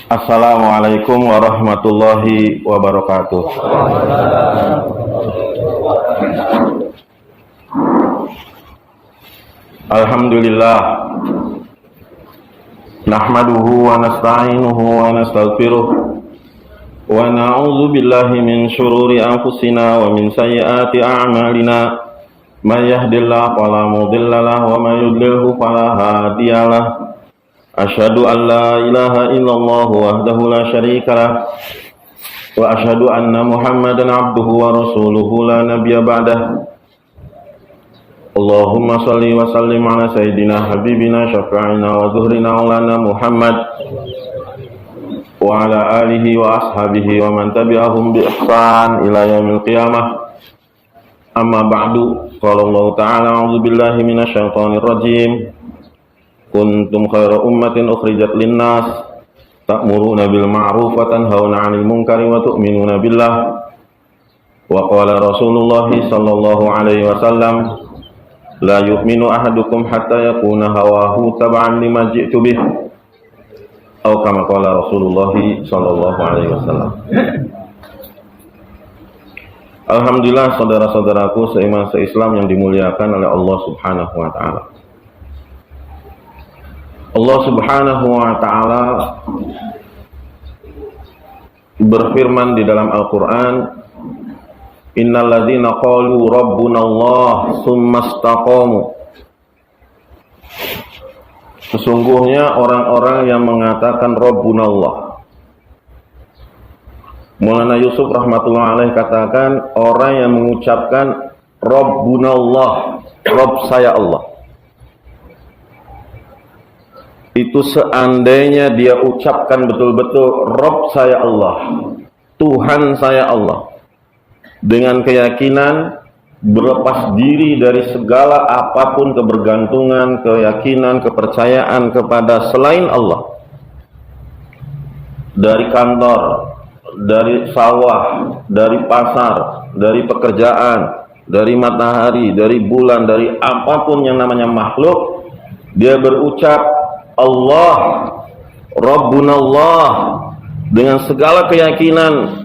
Assalamualaikum warahmatullahi wabarakatuh. Alhamdulillah, nahmaduhu wa nasta'inuhu wa nastaghfiruh wa na'udzu billahi min syururi anfusina wa min sayyiati a'malina. May yahdihillahu fala mudilla lahu wa may yudlilhu fala hadiya lahu. Asyhadu an la ilaha illallah wahdahu la syarika lah wa asyhadu anna Muhammadan abduhu wa rasuluhu la nabiyya ba'dah. Allahumma shalli wa sallim ala sayyidina habibina syafi'ina wa zuhrina maulana Muhammad wa ala alihi wa ashabihi wa man tabi'ahum bi ihsan ila yaumil qiyamah. Amma ba'du, qala Allah ta'ala a'udzu billahi minasy syaithanir rajim. Kuntum khairu ummatin ukhrijat linnas ta'muruna bil ma'ruf wa tanhauna 'anil munkari wa tu'minuna billah. Wa qala Rasulullah sallallahu alaihi wasallam, la yu'minu ahadukum hatta yakuna hawahu tab'an lima ji'tu bih. Atau kama qala Rasulullah sallallahu alaihi wasallam. Alhamdulillah, saudara-saudaraku seiman seislam yang dimuliakan oleh Allah Subhanahu wa taala. Allah Subhanahu wa ta'ala berfirman di dalam Al-Quran, innal ladzina qalu rabbuna Allah tsumma istaqamu. Sesungguhnya orang-orang yang mengatakan rabbuna Allah. Maulana Yusuf rahmatullah alaih katakan, orang yang mengucapkan rabbuna Allah, Rabb saya Allah, itu seandainya dia ucapkan betul-betul Rabb saya Allah, Tuhan saya Allah, dengan keyakinan berlepas diri dari segala apapun kebergantungan, keyakinan, kepercayaan kepada selain Allah, dari kantor, dari sawah, dari pasar, dari pekerjaan, dari matahari, dari bulan, dari apapun yang namanya makhluk, dia berucap Allah, Rabbuna Allah, dengan segala keyakinan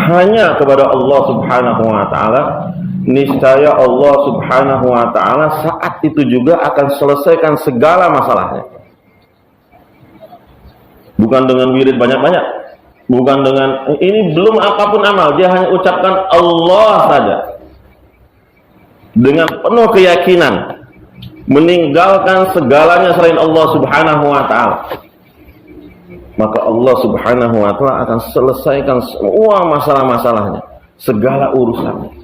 hanya kepada Allah Subhanahu wa ta'ala. Niscaya Allah Subhanahu wa ta'ala saat itu juga akan selesaikan segala masalahnya. Bukan dengan wirid banyak-banyak, bukan dengan ini belum apapun amal, dia hanya ucapkan Allah saja dengan penuh keyakinan, meninggalkan segalanya selain Allah Subhanahu wa ta'ala, maka Allah Subhanahu wa ta'ala akan selesaikan semua masalah-masalahnya, segala urusannya.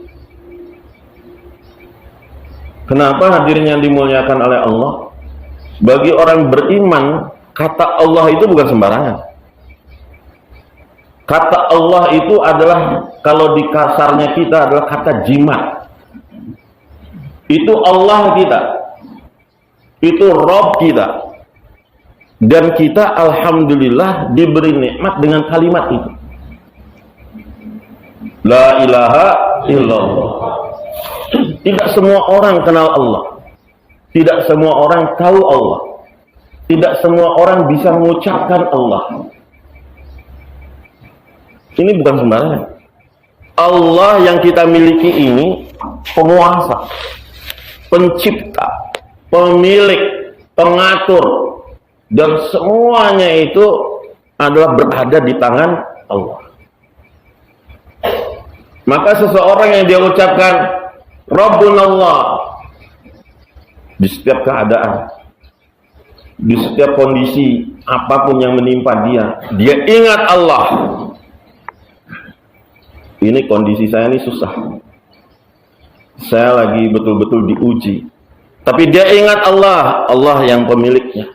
Kenapa hadirin yang dimuliakan oleh Allah? Bagi orang beriman, kata Allah itu bukan sembarangan. Kata Allah itu adalah, kalau di kasarnya kita, adalah kata jimat. Itu Allah kita, itu Rabb kita, dan kita alhamdulillah diberi nikmat dengan kalimat itu, la ilaha illallah. Tidak semua orang kenal Allah, tidak semua orang tahu Allah, tidak semua orang bisa mengucapkan Allah. Ini bukan sembarangan. Allah yang kita miliki ini penguasa, pencipta, pemilik, pengatur, dan semuanya itu adalah berada di tangan Allah. Maka seseorang yang dia ucapkan Rabbuna Allah di setiap keadaan, di setiap kondisi apapun yang menimpa dia ingat Allah. Ini kondisi saya ini susah, saya lagi betul-betul diuji, tapi dia ingat Allah, Allah yang pemiliknya,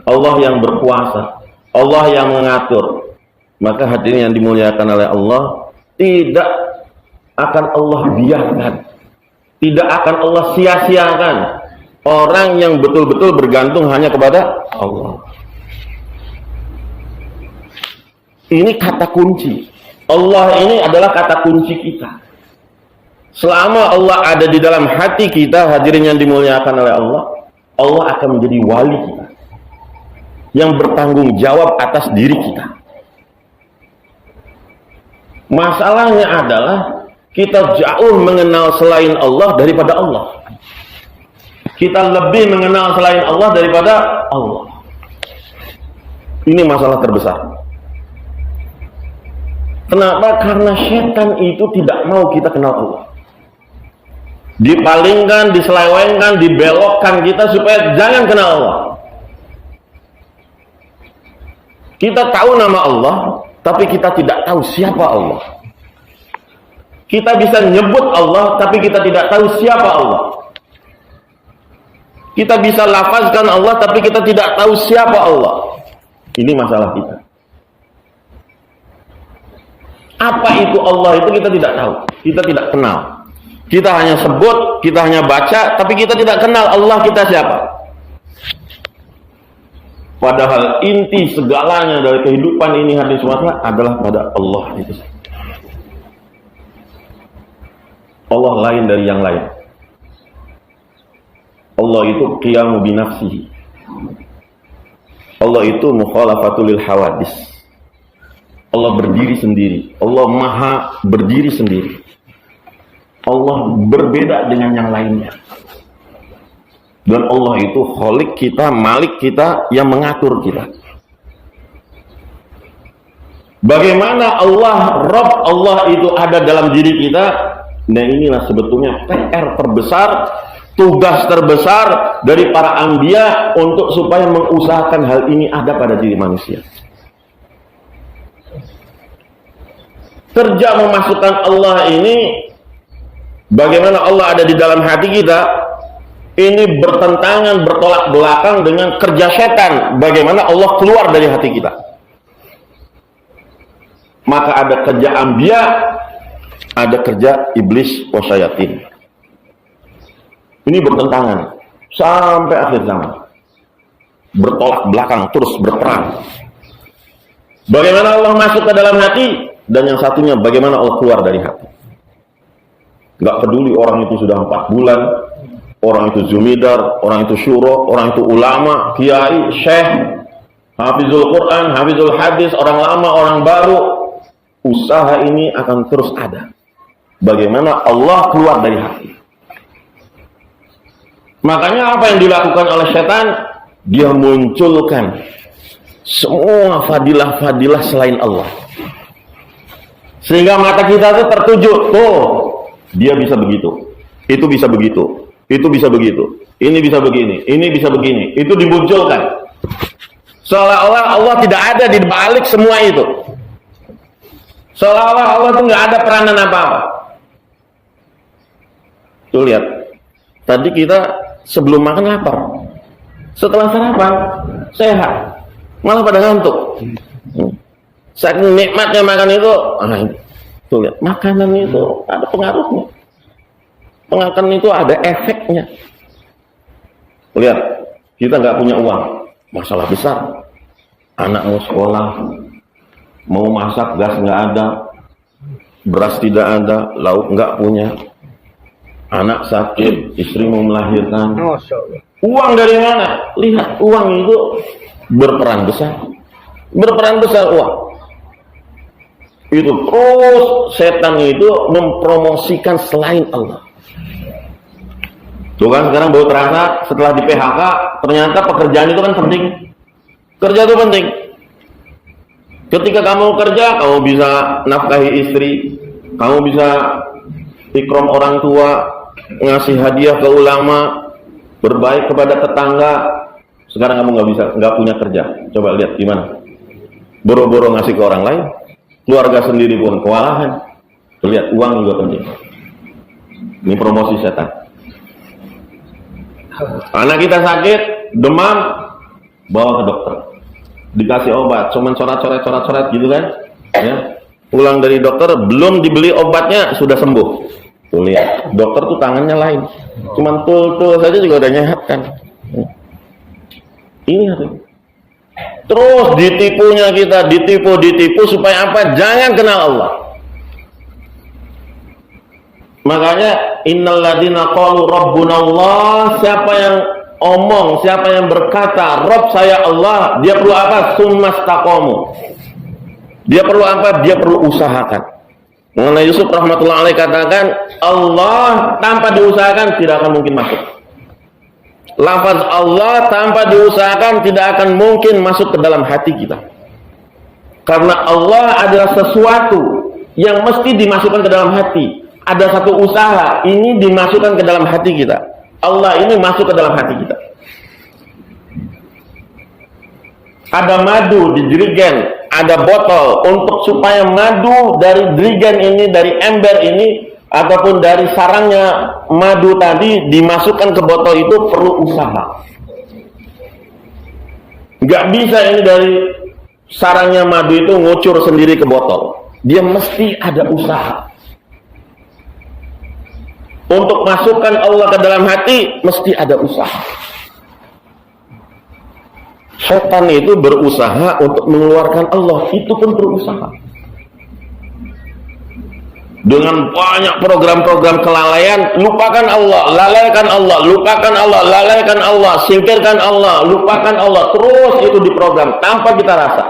Allah yang berkuasa, Allah yang mengatur. Maka hadirin yang dimuliakan oleh Allah, tidak akan Allah biarkan, tidak akan Allah sia-siakan orang yang betul-betul bergantung hanya kepada Allah. Ini kata kunci. Allah ini adalah kata kunci kita. Selama Allah ada di dalam hati kita, hadirin yang dimuliakan oleh Allah, Allah akan menjadi wali kita, yang bertanggung jawab atas diri kita. Masalahnya adalah kita jauh mengenal selain Allah daripada Allah. Kita lebih mengenal selain Allah daripada Allah. Ini masalah terbesar. Kenapa? Karena setan itu tidak mau kita kenal Allah. Dipalingkan, diselewengkan, dibelokkan kita supaya jangan kenal Allah. Kita tahu nama Allah, tapi kita tidak tahu siapa Allah. Kita bisa nyebut Allah, tapi kita tidak tahu siapa Allah. Kita bisa lafazkan Allah, tapi kita tidak tahu siapa Allah. Ini masalah kita. Apa itu Allah itu kita tidak tahu. Kita tidak kenal. Kita hanya sebut, kita hanya baca, tapi kita tidak kenal Allah kita siapa. Padahal inti segalanya dari kehidupan ini hadis semata adalah pada Allah itu. Allah lain dari yang lain. Allah itu qiyamu binafsihi. Allah itu mukhalafatul lil hawadis. Allah berdiri sendiri. Allah maha berdiri sendiri. Allah berbeda dengan yang lainnya. Dan Allah itu khalik kita, malik kita, yang mengatur kita. Bagaimana Allah, Rabb Allah itu ada dalam diri kita. Nah inilah sebetulnya PR terbesar, tugas terbesar dari para anbiya untuk supaya mengusahakan hal ini ada pada diri manusia. Kerja memasukkan Allah ini, bagaimana Allah ada di dalam hati kita, ini bertentangan, bertolak belakang dengan kerja setan. Bagaimana Allah keluar dari hati kita. Maka ada kerja anbiya, ada kerja iblis wasyayatin. Ini bertentangan sampai akhir zaman. Bertolak belakang, terus berperang. Bagaimana Allah masuk ke dalam hati, dan yang satunya bagaimana Allah keluar dari hati. Gak peduli orang itu sudah 4 bulan, orang itu zumidar, orang itu syuro, orang itu ulama, kiai, syekh, hafizul Quran, hafizul hadis, orang lama, orang baru, usaha ini akan terus ada. Bagaimana Allah keluar dari hati. Makanya apa yang dilakukan oleh setan? Dia munculkan semua fadilah-fadilah selain Allah. Sehingga mata kita itu tertuju, tuh, dia bisa begitu, itu bisa begitu, itu bisa begitu, ini bisa begini, ini bisa begini. Itu dimunculkan. Seolah-olah Allah tidak ada di balik semua itu. Seolah-olah Allah itu nggak ada peranan apa-apa. Tuh lihat, tadi kita sebelum makan lapar, setelah sarapan sehat, malah pada ngantuk. Saking nikmatnya makan itu, tuh lihat, makanan itu ada pengaruhnya. Makan itu ada efeknya. Lihat, kita nggak punya uang, masalah besar. Anak mau sekolah, mau masak, gas nggak ada, beras tidak ada, lauk nggak punya. Anak sakit, istri mau melahirkan. Uang dari mana? Lihat, uang itu berperan besar. Berperan besar uang. Itu terus setan itu mempromosikan selain Allah. Tuh kan sekarang baru terasa setelah di PHK, ternyata pekerjaan itu kan penting. Kerja itu penting. Ketika kamu kerja, kamu bisa nafkahi istri, kamu bisa ikram orang tua, ngasih hadiah ke ulama, berbaik kepada tetangga. Sekarang kamu nggak bisa, nggak punya kerja. Coba lihat gimana. Boro-boro ngasih ke orang lain, keluarga sendiri pun kewalahan. Lihat, uang juga penting. Ini promosi setan. Anak kita sakit, demam, bawa ke dokter. Dikasih obat, cuman coret-coret gitu kan. Ya. Pulang dari dokter, belum dibeli obatnya, sudah sembuh. Tuh lihat, dokter tuh tangannya lain. Cuman tul saja juga udah nyehatkan. Ini artinya. Terus ditipunya kita, ditipu supaya apa? Jangan kenal Allah. Makanya innal ladzina qalu rabbuna Allah, siapa yang omong, siapa yang berkata Rabb saya Allah, dia perlu apa? Summastaqamu. Dia perlu apa? Dia perlu usahakan. Mengenai Yusuf rahmatullah alaih katakan, Allah tanpa diusahakan tidak akan mungkin masuk. Lafaz Allah tanpa diusahakan tidak akan mungkin masuk ke dalam hati kita. Karena Allah adalah sesuatu yang mesti dimasukkan ke dalam hati. Ada satu usaha, ini dimasukkan ke dalam hati kita. Allah ini masuk ke dalam hati kita. Ada madu di jerigen, ada botol, untuk supaya madu dari jerigen ini, dari ember ini, ataupun dari sarangnya madu tadi dimasukkan ke botol itu perlu usaha. Nggak bisa ini dari sarangnya madu itu ngucur sendiri ke botol. Dia mesti ada usaha. Untuk masukkan Allah ke dalam hati mesti ada usaha. Setan itu berusaha untuk mengeluarkan Allah, itu pun berusaha. Dengan banyak program-program kelalaian, lupakan Allah, lalaikan Allah, lupakan Allah, lalaikan Allah, singkirkan Allah, lupakan Allah, terus itu diprogram tanpa kita rasa.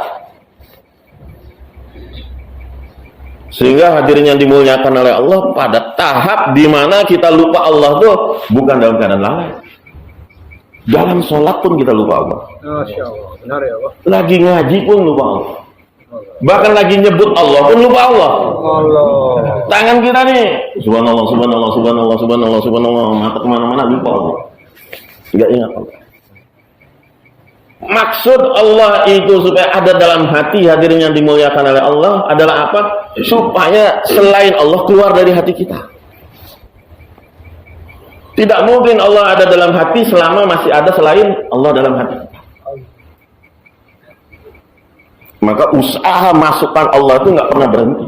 Sehingga hadirin yang dimuliakan oleh Allah, pada tahap di mana kita lupa Allah tuh bukan dalam keadaan lalai. Dalam sholat pun kita lupa Allah. Masya Allah, benar ya Allah. Lagi ngaji pun lupa Allah. Bahkan lagi nyebut Allah pun lupa Allah. Allah. Tangan kita nih, subhanallah, subhanallah, subhanallah, subhanallah, subhanallah, mata kemana-mana lupa Allah. Nggak ingat Allah. Maksud Allah itu supaya ada dalam hati hadirin yang dimuliakan oleh Allah adalah apa? Supaya selain Allah keluar dari hati kita. Tidak mungkin Allah ada dalam hati selama masih ada selain Allah dalam hati kita. Maka usaha masukkan Allah itu nggak pernah berhenti.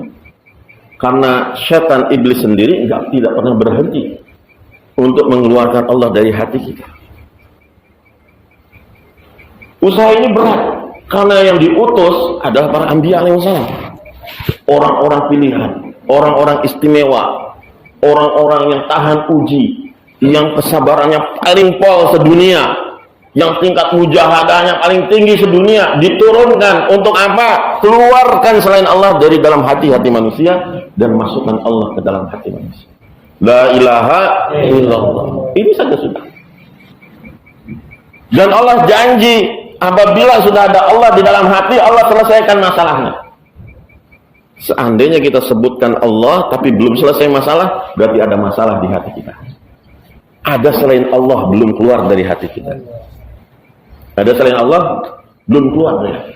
Karena setan iblis sendiri tidak pernah berhenti untuk mengeluarkan Allah dari hati kita. Usaha ini berat karena yang diutus adalah para anbiya alaihi salam. Orang-orang pilihan, orang-orang istimewa, orang-orang yang tahan uji, yang kesabarannya paling pol sedunia, yang tingkat mujahadahnya paling tinggi sedunia, diturunkan untuk apa? Keluarkan selain Allah dari dalam hati-hati manusia dan masukkan Allah ke dalam hati manusia. La ilaha illallah. Ini saja sudah. Dan Allah janji apabila sudah ada Allah di dalam hati, Allah selesaikan masalahnya. Seandainya kita sebutkan Allah tapi belum selesai masalah, berarti ada masalah di hati kita. Ada selain Allah belum keluar dari hati kita. Ada selain Allah belum keluar dari hati.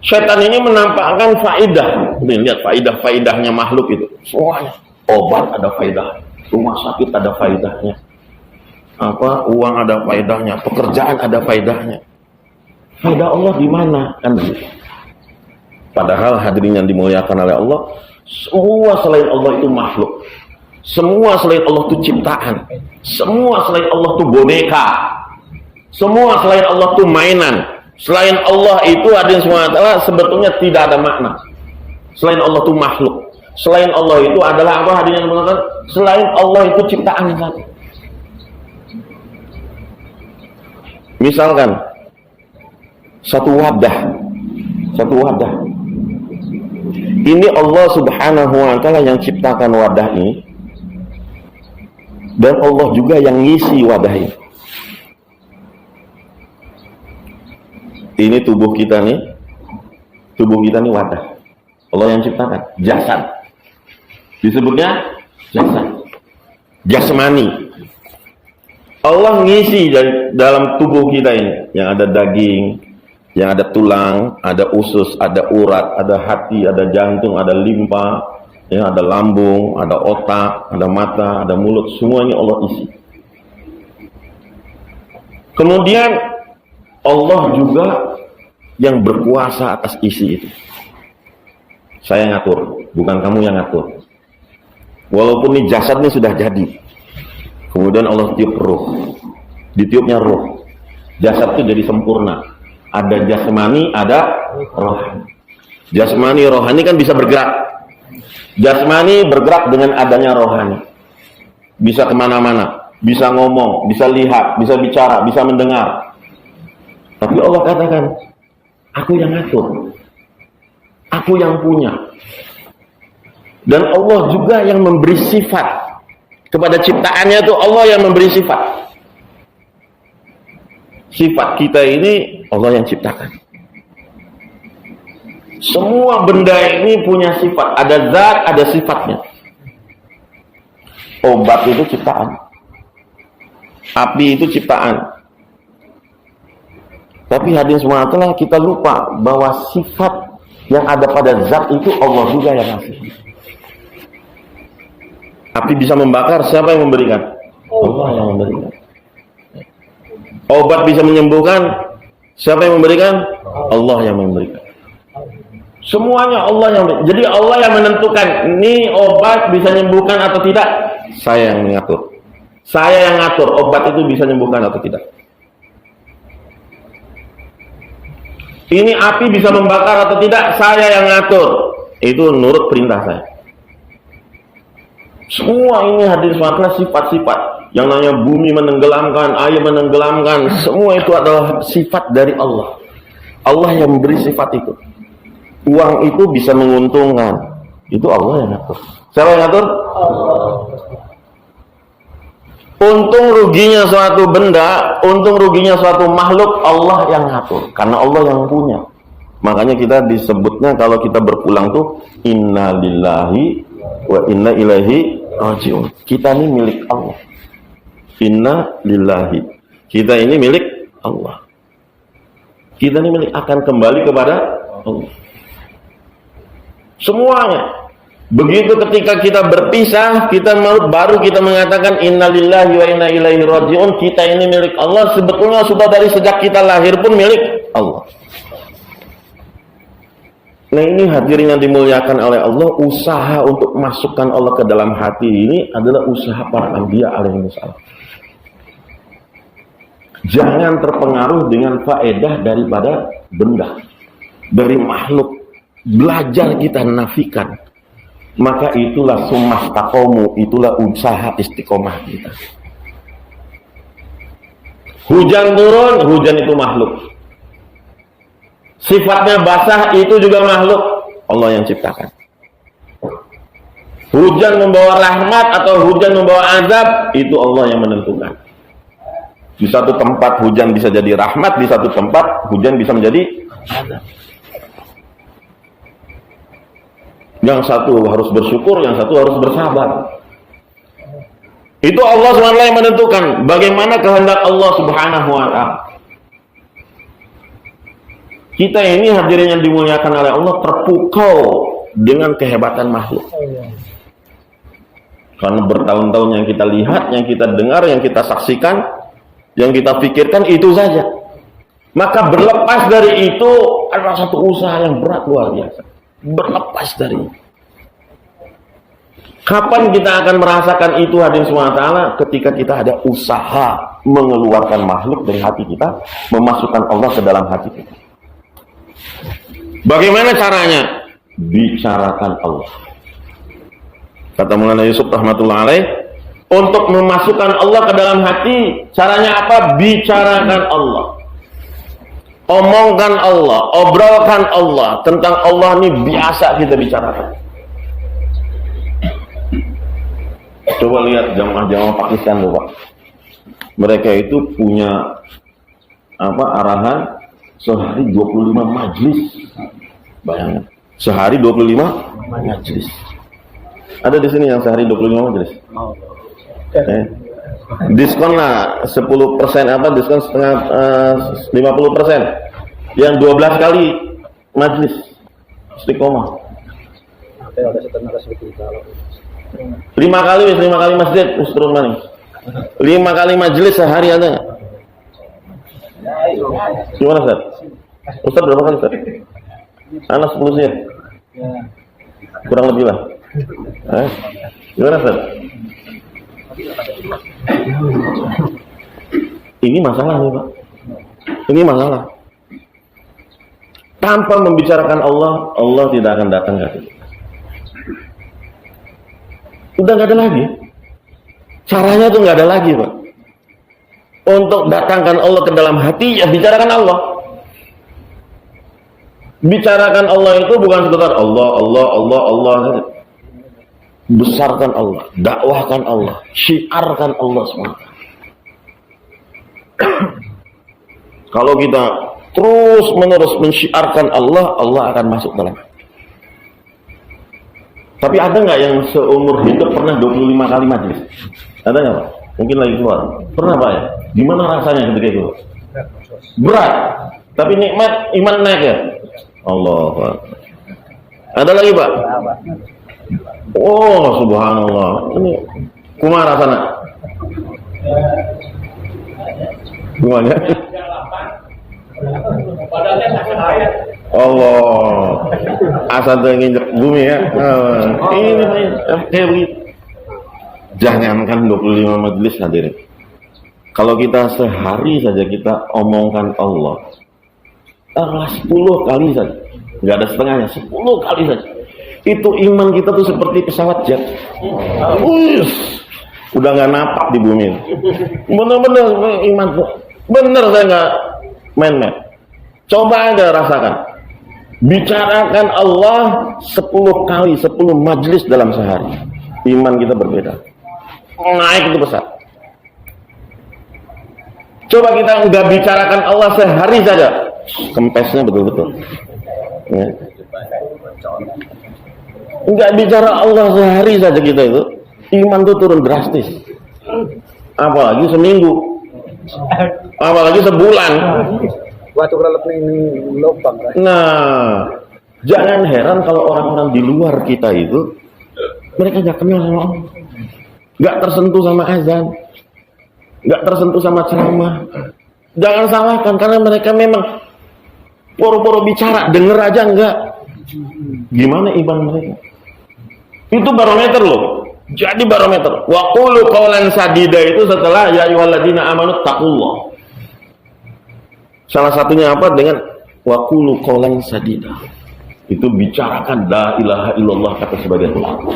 Setan ini menampakkan faidah. Lihat faidah-faidahnya makhluk itu. Semuanya. Obat ada faidah. Rumah sakit ada faidahnya. Uang ada faidahnya. Pekerjaan ada faidahnya. Faidah Allah di mana? Kan begitu. Padahal hadirin yang dimuliakan oleh Allah, semua selain Allah itu makhluk. Semua selain Allah itu ciptaan. Semua selain Allah itu boneka. Semua selain Allah itu mainan. Selain Allah itu hadirin SWT sebetulnya tidak ada makna. Selain Allah itu makhluk. Selain Allah itu adalah apa hadirin yang mengatakan? Selain Allah itu ciptaan saja. Misalkan satu wadah. Ini Allah Subhanahu wa ta'ala yang ciptakan wadah ini. Dan Allah juga yang ngisi wadah ini. Ini tubuh kita nih wadah. Allah yang ciptakan, jasad. Disebutnya jasad. Jasmani. Allah ngisi dalam tubuh kita ini, yang ada daging, yang ada tulang, ada usus, ada urat, ada hati, ada jantung, ada limpa, ya, ada lambung, ada otak, ada mata, ada mulut, semuanya Allah isi. Kemudian Allah juga yang berkuasa atas isi itu. Saya ngatur, bukan kamu yang ngatur. Walaupun ini jasad ini sudah jadi, kemudian Allah tiup ruh, ditiupnya ruh, jasad itu jadi sempurna. Ada jasmani, ada rohani. Jasmani, rohani kan bisa bergerak. Jasmani bergerak dengan adanya rohani. Bisa kemana-mana, bisa ngomong, bisa lihat, bisa bicara, bisa mendengar. Tapi Allah katakan, aku yang ngatur, aku yang punya. Dan Allah juga yang memberi sifat kepada ciptaannya, itu Allah yang memberi sifat. Sifat kita ini Allah yang ciptakan. Semua benda ini punya sifat, ada zat, ada sifatnya. Obat itu ciptaan, api itu ciptaan. Tapi hadirin semua, kita lupa bahwa sifat yang ada pada zat itu Allah juga yang ngasih. Api bisa membakar, siapa yang memberikan? Allah yang memberikan. Obat bisa menyembuhkan, siapa yang memberikan? Allah yang memberikan. Semuanya Allah yang memberikan. Jadi Allah yang menentukan, ini obat bisa menyembuhkan atau tidak. Saya yang mengatur. Saya yang ngatur obat itu bisa menyembuhkan atau tidak. Ini api bisa membakar atau tidak, saya yang ngatur. Itu menurut perintah saya. Semua ini hadir semakna sifat-sifat. Yang namanya bumi menenggelamkan, air menenggelamkan, semua itu adalah sifat dari Allah. Allah yang memberi sifat itu. Uang itu bisa menguntungkan, itu Allah yang ngatur. Siapa yang ngatur? Allah. Untung ruginya suatu benda, untung ruginya suatu makhluk, Allah yang ngatur. Karena Allah yang punya. Makanya kita disebutnya kalau kita berpulang tuh inna lillahi wa inna ilaihi raji'un. Kita ini milik Allah. Inna lillahi. Kita ini milik Allah. Kita ini milik, akan kembali kepada Allah. Semuanya. Begitu ketika kita berpisah, baru kita mengatakan inna lillahi wa inna ilaihi raji'un. Kita ini milik Allah. Sebetulnya sudah dari sejak kita lahir pun milik Allah. Nah, ini hadirin yang dimuliakan oleh Allah, usaha untuk masukkan Allah ke dalam hati ini adalah usaha para anbiya alaihi salam. Jangan terpengaruh dengan faedah daripada benda, dari makhluk. Belajar kita nafikan. Maka itulah sumastaqomu, itulah usaha istiqomah kita. Hujan turun, hujan itu makhluk. Sifatnya basah, itu juga makhluk. Allah yang ciptakan. Hujan membawa rahmat atau hujan membawa azab, itu Allah yang menentukan. Di satu tempat hujan bisa jadi rahmat, di satu tempat hujan bisa menjadi azab. Yang satu harus bersyukur, yang satu harus bersabar. Itu Allah SWT yang menentukan bagaimana kehendak Allah Subhanahu wa ta'ala. Kita ini hadirin yang dimuliakan oleh Allah terpukau dengan kehebatan makhluk. Karena bertahun-tahun yang kita lihat, yang kita dengar, yang kita saksikan, yang kita pikirkan itu saja. Maka berlepas dari itu adalah satu usaha yang berat luar biasa. Berlepas dari itu. Kapan kita akan merasakan itu hadirin SWT? Ketika kita ada usaha mengeluarkan makhluk dari hati kita, memasukkan Allah ke dalam hati kita. Bagaimana caranya? Bicarakan Allah. Kata Maulana Yusuf rahmatullah alaih, untuk memasukkan Allah ke dalam hati, caranya apa? Bicarakan Allah. Omongkan Allah, obrolkan Allah. Tentang Allah ini biasa kita bicarakan. Coba lihat jamaah-jamaah Pakistan tuh, Pak. Mereka itu punya arahan sehari 25 majlis. Bayangkan, sehari 25 majlis. Ada di sini yang sehari 25 majlis. Diskon lah 10%, diskon setengah 50%. Yang 12 kali majlis istiqomah. 5 kali masjid turun maning. 5 kali majlis sehari ada. Gimana Ustaz? Ustaz berapa kali Ustaz? Anak 10 sih. Kurang lebih lah. Gimana Ustaz? Ini masalah nih Pak. Ini masalah. Tanpa membicarakan Allah, Allah tidak akan datang ke hati. Udah nggak ada lagi. Caranya tuh nggak ada lagi Pak. Untuk datangkan Allah ke dalam hati, ya bicarakan Allah. Bicarakan Allah itu bukan sekedar Allah. besarkan Allah, dakwahkan Allah, syiarkan Allah SWT. Kalau kita terus menerus mensyiarkan Allah, Allah akan masuk dalam. Tapi ada nggak yang seumur hidup pernah 25 kali majelis? Ada nggak Pak? Mungkin lagi keluar. Pernah Pak ya? Gimana rasanya ketika itu? Berat. Tapi nikmat, iman naik ya? Allah. Ada lagi Pak? Oh subhanallah. Ini kumaha rasanya? Gimana? Allah, asal nginjek bumi ya. Ini kayak begitu. Jangankan 25 majelis hadirin. Kalau kita sehari saja kita omongkan Allah, 10 kali saja, nggak ada setengahnya, 10 kali saja. Itu iman kita tuh seperti pesawat jet. Udah nggak napak di bumi. Bener-bener iman tuh. Bener saya nggak main-main. Coba aja rasakan. Bicarakan Allah 10 kali, 10 majelis dalam sehari. Iman kita berbeda. Naik itu besar. Coba kita nggak bicarakan Allah sehari saja. Kempesnya betul-betul. Ya. Nggak bicara Allah sehari saja kita itu. Iman itu turun drastis. Apalagi seminggu. Apalagi sebulan. Nah, jangan heran kalau orang-orang di luar kita itu mereka nggak kenal sama Allah, nggak tersentuh sama azan, nggak tersentuh sama ceramah. Jangan salahkan karena mereka memang poro-poro bicara, denger aja enggak. Gimana iman mereka? Itu barometer loh. Jadi barometer. Wa qulu qawlan sadida itu setelah ya ayyuhalladzina amanu taqullah. Salah satunya apa? Dengan wa qulu qawlan sadida. Itu bicarakan la ilaha illallah kata sebagian ulama.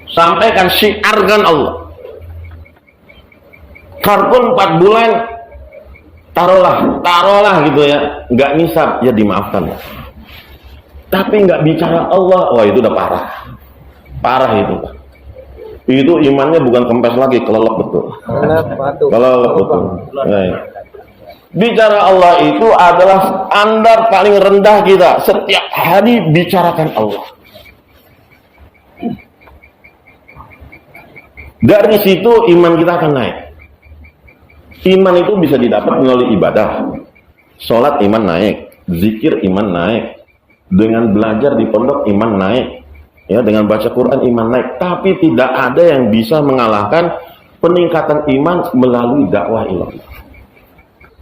Sampaikan syiarkan Allah. Karpun 4 bulan taruhlah gitu ya, nggak nisab ya dimaafkan ya. Tapi nggak bicara Allah, wah itu udah parah itu. Itu imannya bukan kempes lagi, kelelep betul. Kelelep betul. Ya, ya. Bicara Allah itu adalah standar paling rendah kita. Setiap hari bicarakan Allah. Dari situ iman kita akan naik. Iman itu bisa didapat melalui ibadah. Sholat iman naik, zikir iman naik. Dengan belajar di pondok iman naik. Ya, dengan baca Quran iman naik. Tapi tidak ada yang bisa mengalahkan peningkatan iman melalui dakwah ilallah.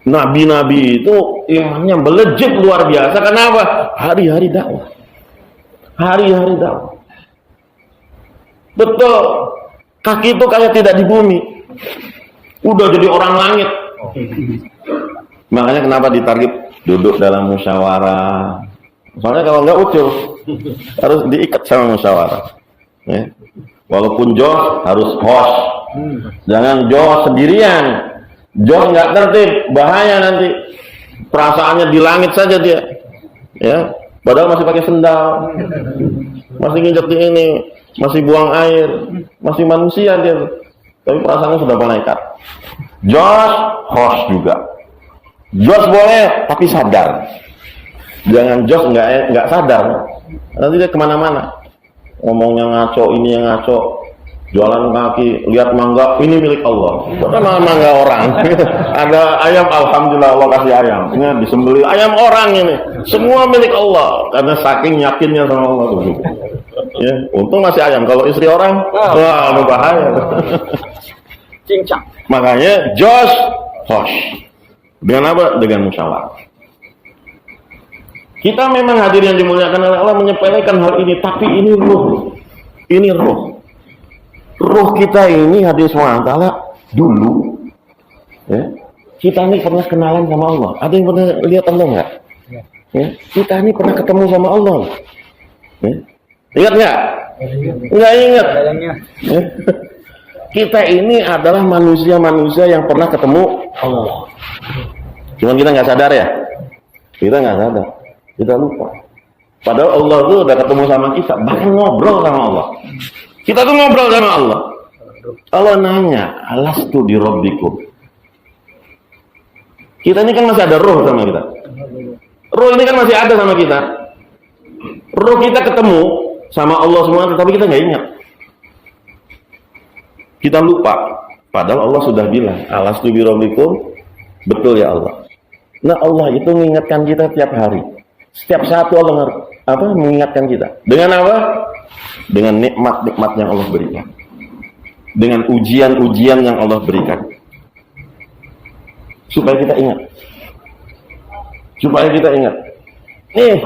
Nabi-nabi itu imannya melejit luar biasa. Kenapa? Hari-hari dakwah. Hari-hari dakwah. Betul. Kaki itu kayak tidak di bumi. Udah jadi orang langit. Makanya kenapa ditarget duduk dalam musyawarah. Soalnya kalau enggak ucul. Harus diikat sama musyawarah. Ya. Walaupun jos harus host. Jangan jos sendirian. Jos nggak tertib, bahaya nanti. Perasaannya di langit saja dia. Ya, padahal masih pakai sendal. Masih nginjek di ini, masih buang air, masih manusia dia. Tapi perasaannya sudah malaikat. Jos host juga. Jos boleh, tapi sadar. Jangan jos nggak sadar. Nanti dia kemana-mana. Ngomongnya ngaco, ini yang ngaco. Jualan kaki, lihat mangga, ini milik Allah. Karena mangga orang. Ada ayam, alhamdulillah Allah kasih ayam. Ini disembelih ayam orang ini. Semua milik Allah. Karena saking yakinnya sama Allah tuh. Ya, untung masih ayam. Kalau istri orang, wah bahaya. Cincang. Makanya jos hosh. Dengan apa? Dengan musyawarah. Kita memang hadir yang dimuliakan oleh Allah menyepelekan hal ini, tapi ini ruh. Ini ruh. Ruh kita ini hadir SWT dulu ya, kita ini pernah kenalan sama Allah. Ada yang pernah lihat Allah nggak? Ya, kita ini pernah ketemu sama Allah ya. Ingat nggak? Nggak ingat ya. Kita ini adalah manusia-manusia yang pernah ketemu Allah. Cuman kita nggak sadar ya. Kita nggak sadar, kita lupa. Padahal Allah itu udah ketemu sama kita, bahkan ngobrol sama Allah. Kita tuh ngobrol sama Allah. Allah nanya, alastu bi rabbikum. Kita ini kan masih ada roh sama kita. Roh ini kan masih ada sama kita. Roh kita ketemu sama Allah semua, tetapi kita nggak ingat. Kita lupa. Padahal Allah sudah bilang, alastu bi rabbikum. Betul ya Allah. Nah Allah itu mengingatkan kita tiap hari. Setiap saat Allah mengingatkan kita. Dengan apa? Dengan nikmat-nikmat yang Allah berikan. Dengan ujian-ujian yang Allah berikan. Supaya kita ingat. Nih,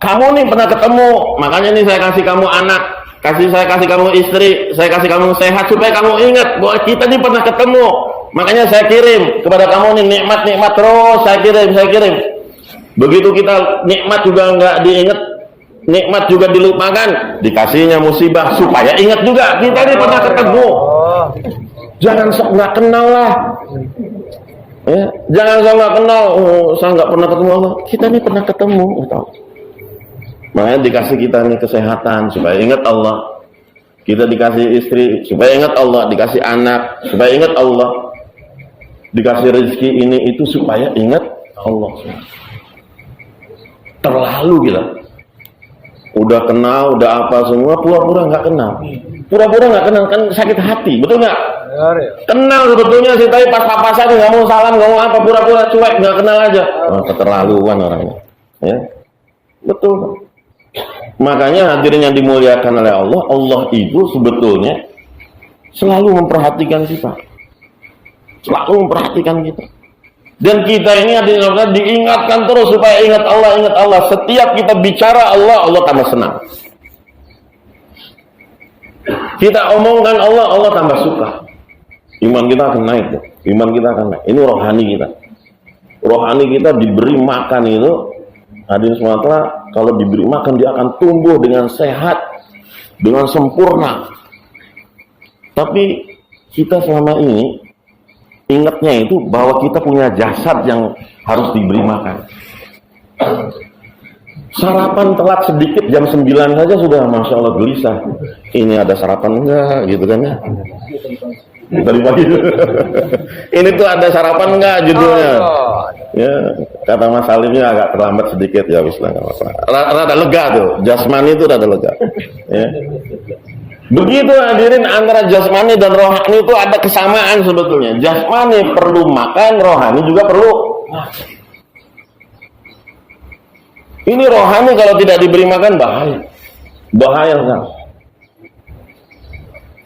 kamu nih pernah ketemu, makanya nih saya kasih kamu anak, saya kasih kamu istri, saya kasih kamu sehat, supaya kamu ingat bahwa kita nih pernah ketemu. Makanya saya kirim kepada kamu nih nikmat-nikmat terus, saya kirim. Begitu kita nikmat juga nggak diingat, nikmat juga dilupakan, dikasihnya musibah, supaya ingat juga kita nih pernah ketemu. Jangan sok nggak kenal lah. Ya, jangan saya nggak kenal, saya nggak pernah ketemu Allah. Kita nih pernah ketemu, tahu? Makanya dikasih kita nih kesehatan supaya ingat Allah. Kita dikasih istri supaya ingat Allah, dikasih anak supaya ingat Allah, dikasih rezeki ini itu supaya ingat Allah. Terlalu kita udah kenal, udah apa semua, pura-pura nggak kenal. Pura-pura nggak kenal kan sakit hati, betul nggak? Kenal sebetulnya sih, tapi pas papasan nggak mau salam, nggak mau apa, pura-pura cuek, nggak kenal aja. Keterlaluan orangnya, ya betul. Makanya hadirin yang dimuliakan oleh Allah, Allah itu sebetulnya selalu memperhatikan kita, dan kita ini hadirin diingatkan terus supaya ingat Allah. Setiap kita bicara Allah tambah senang. Kita omongkan Allah tambah suka. Iman kita akan naik. Ini rohani kita. Rohani kita diberi makan itu, hadirin semua, kalau diberi makan dia akan tumbuh dengan sehat, dengan sempurna. Tapi kita selama ini ingatnya itu bahwa kita punya jasad yang harus diberi makan. Sarapan telat sedikit jam 9 saja sudah Masya Allah gelisah. Ini ada sarapan enggak gitu kan ya? Dari pagi. Ini tuh ada sarapan enggak judulnya? Ya, kata Mas Salimnya agak terlambat sedikit, ya wis lah, enggak apa-apa. Rada lega tuh, jasmani itu rada lega. Ya. Begitu hadirin, antara jasmani dan rohani itu ada kesamaan sebetulnya. Jasmani perlu makan, rohani juga perlu. Ini rohani kalau tidak diberi makan bahaya kan.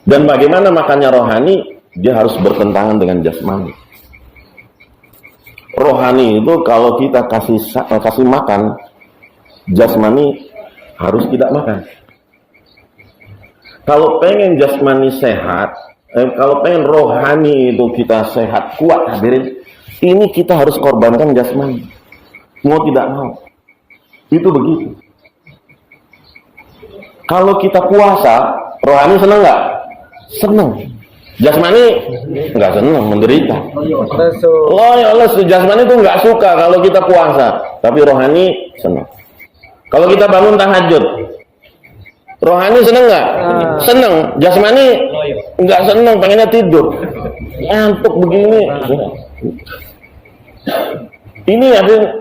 Dan bagaimana makannya rohani? Dia harus bertentangan dengan jasmani. Rohani itu kalau kita kasih makan, jasmani harus tidak makan. Kalau pengen jasmani sehat, kalau pengen rohani itu kita sehat, kuat hadirin, ini kita harus korbankan jasmani. Mau tidak mau. Itu begitu. Kalau kita puasa, rohani senang nggak? Senang. Jasmani nggak senang, menderita. Allah, jasmani itu nggak suka kalau kita puasa, tapi rohani senang. Kalau kita bangun tahajud, rohani senang nggak? Senang. Jasmani nggak senang, pengennya tidur, ngantuk begini. Ini ada,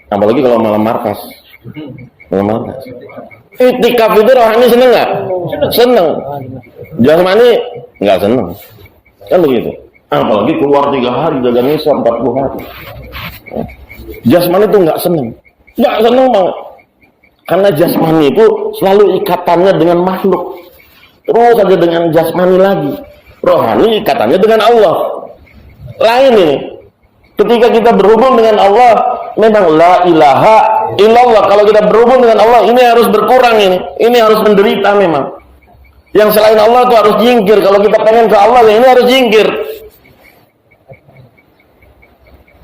apalagi kalau malam markas. Itikaf itu rohani senang nggak? Senang. Jasmani nggak senang, kan begitu. Apalagi keluar 3 hari jaga misa 40 hari. Jasmani itu nggak senang banget. Karena jasmani itu selalu ikatannya dengan makhluk, terus aja dengan jasmani lagi. Rohani ikatannya dengan Allah. Lain ini. Ketika kita berhubung dengan Allah, memang la ilaha illallah. Kalau kita berhubung dengan Allah, ini harus berkurang ini. Ini harus menderita memang. Yang selain Allah itu harus jingkir. Kalau kita pengen ke Allah, ini harus jingkir.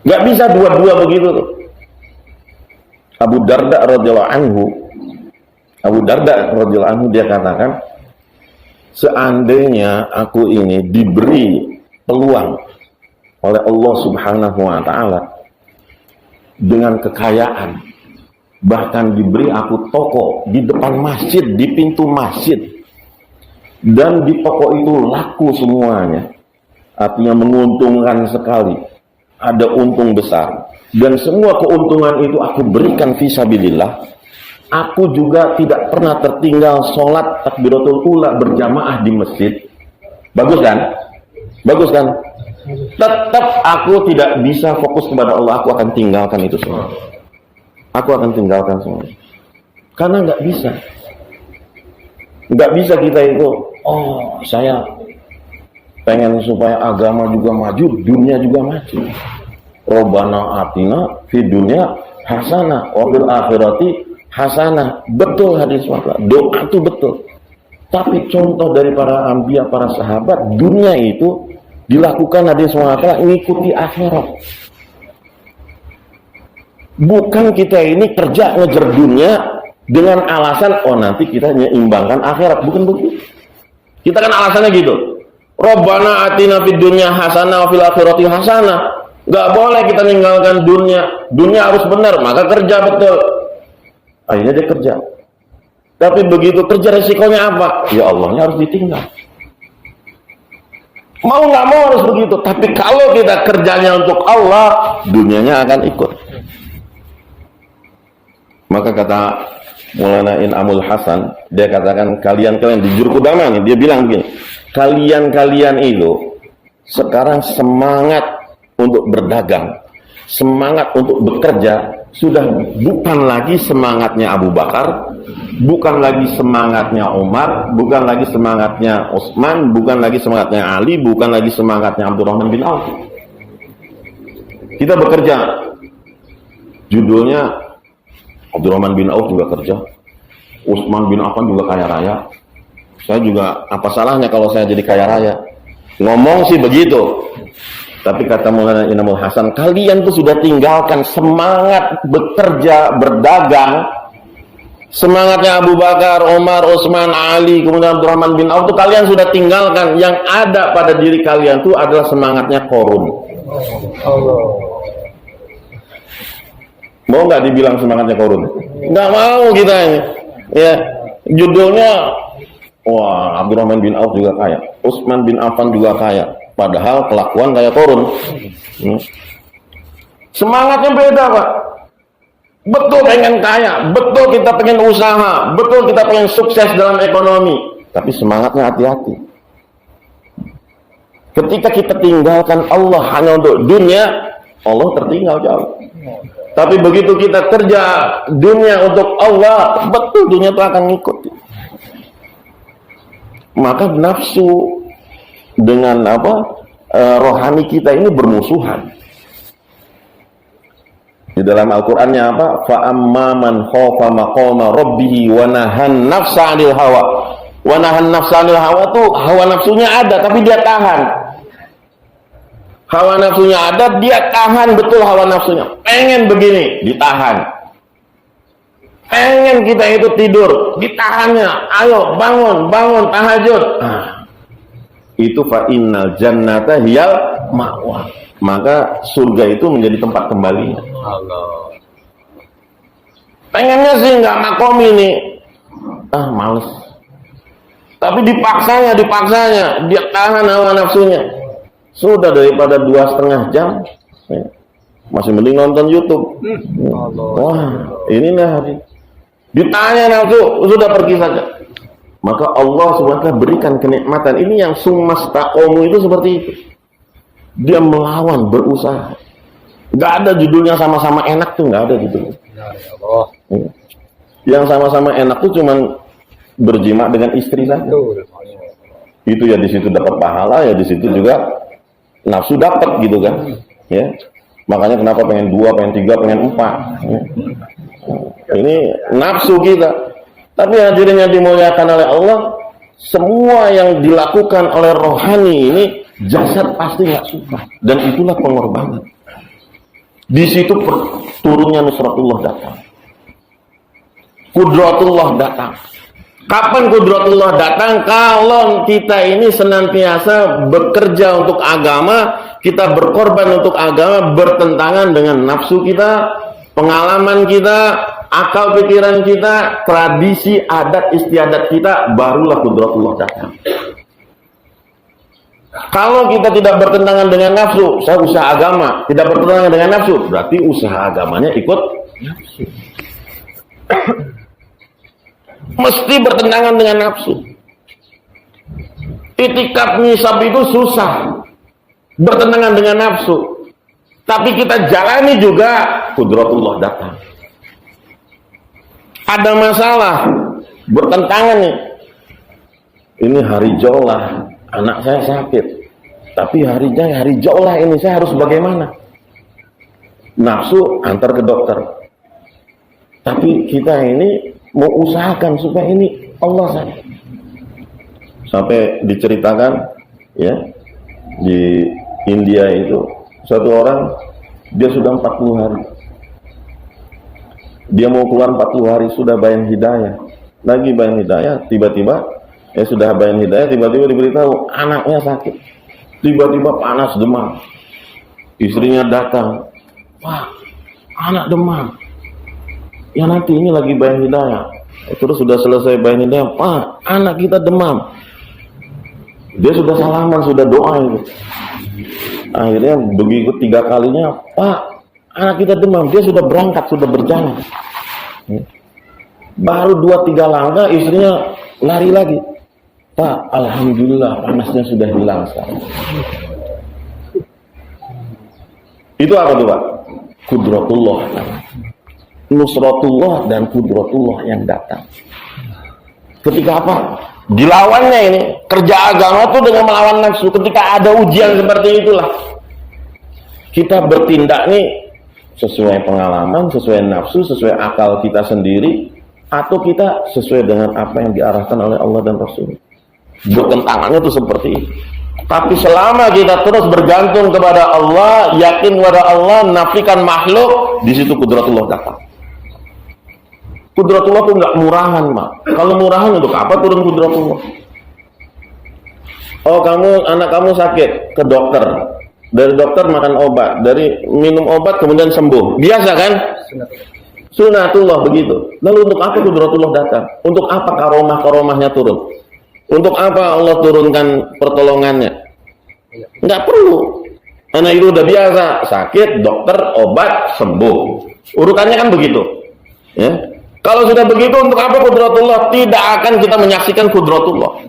Gak bisa dua-dua begitu tuh. Abu Darda radhiyallahu anhu dia katakan, seandainya aku ini diberi peluang oleh Allah Subhanahu wa taala dengan kekayaan, bahkan diberi aku toko di depan masjid, di pintu masjid, Dan di toko itu laku semuanya. Artinya menguntungkan sekali. Ada untung besar. Dan semua keuntungan itu aku berikan fisabilillah. Aku juga tidak pernah tertinggal sholat takbiratul ula berjamaah di masjid. Bagus kan? Bagus kan? Tetap aku tidak bisa fokus kepada Allah. Aku akan tinggalkan itu semua. Aku akan tinggalkan semua. Karena nggak bisa. Nggak bisa kita itu, oh saya pengen supaya agama juga maju, dunia juga maju. Robbana atina fid dunya hasanah wa fil akhirati hasanah. Betul hadis maka doa itu betul. Tapi contoh dari para anbiya, para sahabat, dunia itu dilakukan hadis maka mengikuti akhirat. Bukan kita ini kerja ngejar dunia dengan alasan oh nanti kita menyeimbangkan akhirat. Bukan begitu. Kita kan alasannya gitu. Robbana atina fid dunya hasanah wa fil akhirati hasanah. Gak boleh kita meninggalkan dunia. Dunia harus benar, maka kerja betul. Akhirnya dia kerja. Tapi begitu kerja resikonya apa? Ya Allahnya harus ditinggal. Mau nggak mau harus begitu. Tapi kalau kita kerjanya untuk Allah, dunianya akan ikut. Maka kata Maulana In'amul Hasan, dia katakan kalian-kalian di Juru Kudama nih, dia bilang begini, kalian-kalian itu sekarang semangat untuk berdagang, semangat untuk bekerja, sudah bukan lagi semangatnya Abu Bakar, bukan lagi semangatnya Umar, bukan lagi semangatnya Utsman, bukan lagi semangatnya Ali, bukan lagi semangatnya Abdurrahman bin Auf. Kita bekerja, judulnya Abdurrahman bin Auf juga kerja, Utsman bin Affan juga kaya raya. Saya juga apa salahnya kalau saya jadi kaya raya? Ngomong sih begitu. Tapi kata Maulana Inamul Hasan, kalian tuh sudah tinggalkan semangat bekerja, berdagang. Semangatnya Abu Bakar, Umar, Utsman, Ali, kemudian Abdurrahman bin Auf tuh kalian sudah tinggalkan. Yang ada pada diri kalian tuh adalah semangatnya korun. Mau nggak dibilang semangatnya korun? Nggak mau kita ini. Ya, judulnya, wah Abdurrahman bin Auf juga kaya, Utsman bin Affan juga kaya. Padahal kelakuan kayak korun. Semangatnya beda Pak. Betul pengen kaya, betul kita pengen usaha, betul kita pengen sukses dalam ekonomi. Tapi semangatnya hati-hati. Ketika kita tinggalkan Allah hanya untuk dunia, Allah tertinggal jauh. Tapi begitu kita kerja dunia untuk Allah, betul dunia itu akan ngikut. Maka nafsu dengan rohani kita ini bermusuhan. Di dalam Al-Qur'annya apa? Fa amma man khafa maqama rabbih wa nahan nafsa 'anil hawa. Wa nahan nafsa 'anil hawa tuh hawa nafsunya ada tapi dia tahan. Hawa nafsunya ada, dia tahan betul hawa nafsunya. Pengen begini, ditahan. Pengen kita itu tidur, ditahannya. Ayo bangun tahajud. Itu fa innal jannata hiyal ma'wa. Maka surga itu menjadi tempat kembalinya. Allah. Pengennya sih nggak makom ini. Males. Tapi dipaksanya, dia tahan hawa nafsunya. Sudah daripada 2,5 jam, masih mending nonton YouTube. Wah, ini nah, ditanya nafsu, sudah pergi saja. Maka Allah SWT berikan kenikmatan ini yang sumastaqomu itu seperti itu. Dia melawan, berusaha. Gak ada judulnya sama-sama enak tuh, gak ada judulnya. Yang sama-sama enak tuh cuman berjima dengan istri saja. Itu ya di situ dapat pahala, ya di situ juga nafsu dapat gitu kan. Ya. Makanya kenapa pengen 2, pengen 3, pengen 4. Ya. Ini nafsu kita. Tapi hadirin yang dimuliakan oleh Allah, semua yang dilakukan oleh rohani ini jasad pasti nggak suka, dan itulah pengorbanan. Di situ turunnya nusratullah datang, kudratullah datang. Kapan kudratullah datang? Kalau kita ini senantiasa bekerja untuk agama, kita berkorban untuk agama, bertentangan dengan nafsu kita, pengalaman kita, akal pikiran kita, tradisi, adat istiadat kita, barulah kudratullah datang. Kalau kita tidak bertentangan dengan nafsu, saya usaha agama, tidak bertentangan dengan nafsu, berarti usaha agamanya ikut nafsu. Mesti bertentangan dengan nafsu. Itikaf nisab itu susah, bertentangan dengan nafsu. Tapi kita jalani juga, kudratullah datang. Ada masalah, bertentangan nih. Ini hari jaulah, anak saya sakit. Tapi hari jaulah ini, saya harus bagaimana? Nafsu antar ke dokter. Tapi kita ini mau usahakan supaya ini Allah saya. Sampai diceritakan ya, di India itu satu orang dia sudah 40 hari. Dia mau keluar 40 hari sudah bayan hidayah. Lagi bayan hidayah, tiba-tiba sudah bayan hidayah, tiba-tiba diberitahu anaknya sakit. Tiba-tiba panas demam. Istrinya datang. Wah, anak demam. Ya nanti ini lagi bayan hidayah. Terus sudah selesai bayan hidayah, Pak, anak kita demam. Dia sudah salaman, sudah doa itu. Akhirnya begitu 3 kalinya, Pak, anak kita demam. Dia sudah berangkat, sudah berjalan. Baru 2-3 langkah istrinya lari lagi. Pak, alhamdulillah panasnya sudah hilang sekarang. Itu apa tuh Pak? Kudratullah. Nusratullah dan kudratullah yang datang. Ketika apa? Dilawannya ini. Kerja agama itu dengan melawan nafsu. Ketika ada ujian seperti itulah, kita bertindak nih sesuai pengalaman, sesuai nafsu, sesuai akal kita sendiri, atau kita sesuai dengan apa yang diarahkan oleh Allah dan Rasul. Bertentangannya itu seperti itu. Tapi selama kita terus bergantung kepada Allah, yakin kepada Allah, nafikan makhluk, di situ kudratullah datang. Kudratullah itu nggak murahan, Mak. Kalau murahan untuk apa turun kudratullah? Oh, anak kamu sakit, ke dokter. Dari dokter makan obat, dari minum obat kemudian sembuh. Biasa kan? Sunatullah begitu. Lalu untuk apa kudratullah datang? Untuk apa karomah-karomahnya turun? Untuk apa Allah turunkan pertolongannya? Nggak perlu. Karena itu udah biasa, sakit, dokter, obat, sembuh. Urutannya kan begitu. Ya. Kalau sudah begitu, untuk apa kudratullah? Tidak akan kita menyaksikan kudratullah.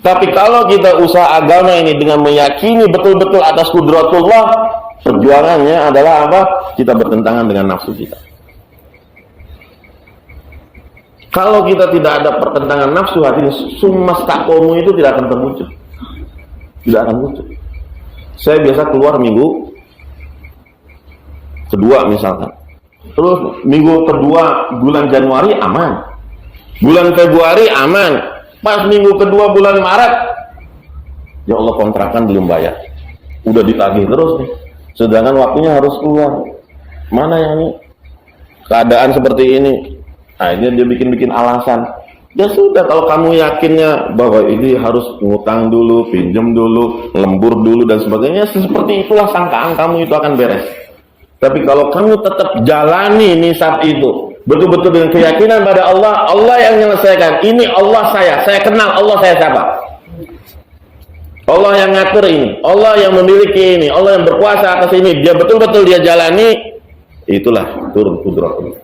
Tapi kalau kita usaha agama ini dengan meyakini betul-betul atas kudratullah, perjuangannya adalah apa? Kita bertentangan dengan nafsu kita. Kalau kita tidak ada pertentangan nafsu, artinya summas taqomu itu tidak akan terwujud. Tidak akan muncul. Saya biasa keluar minggu kedua misalkan. Terus minggu kedua bulan Januari aman. Bulan Februari aman. Pas minggu kedua bulan Maret, ya Allah kontrakan belum bayar. Udah ditagih terus nih. Sedangkan waktunya harus keluar. Mana yang ini? Keadaan seperti ini. Akhirnya dia bikin alasan. Ya sudah, kalau kamu yakinnya bahwa ini harus ngutang dulu, pinjam dulu, lembur dulu dan sebagainya, seperti itulah sangkaan kamu itu akan beres. Tapi kalau kamu tetap jalani nisab itu, betul-betul dengan keyakinan pada Allah, Allah yang menyelesaikan. Ini Allah saya kenal Allah saya siapa. Allah yang ngatur ini, Allah yang memiliki ini, Allah yang berkuasa atas ini, dia betul-betul dia jalani, itulah turun kudratullah.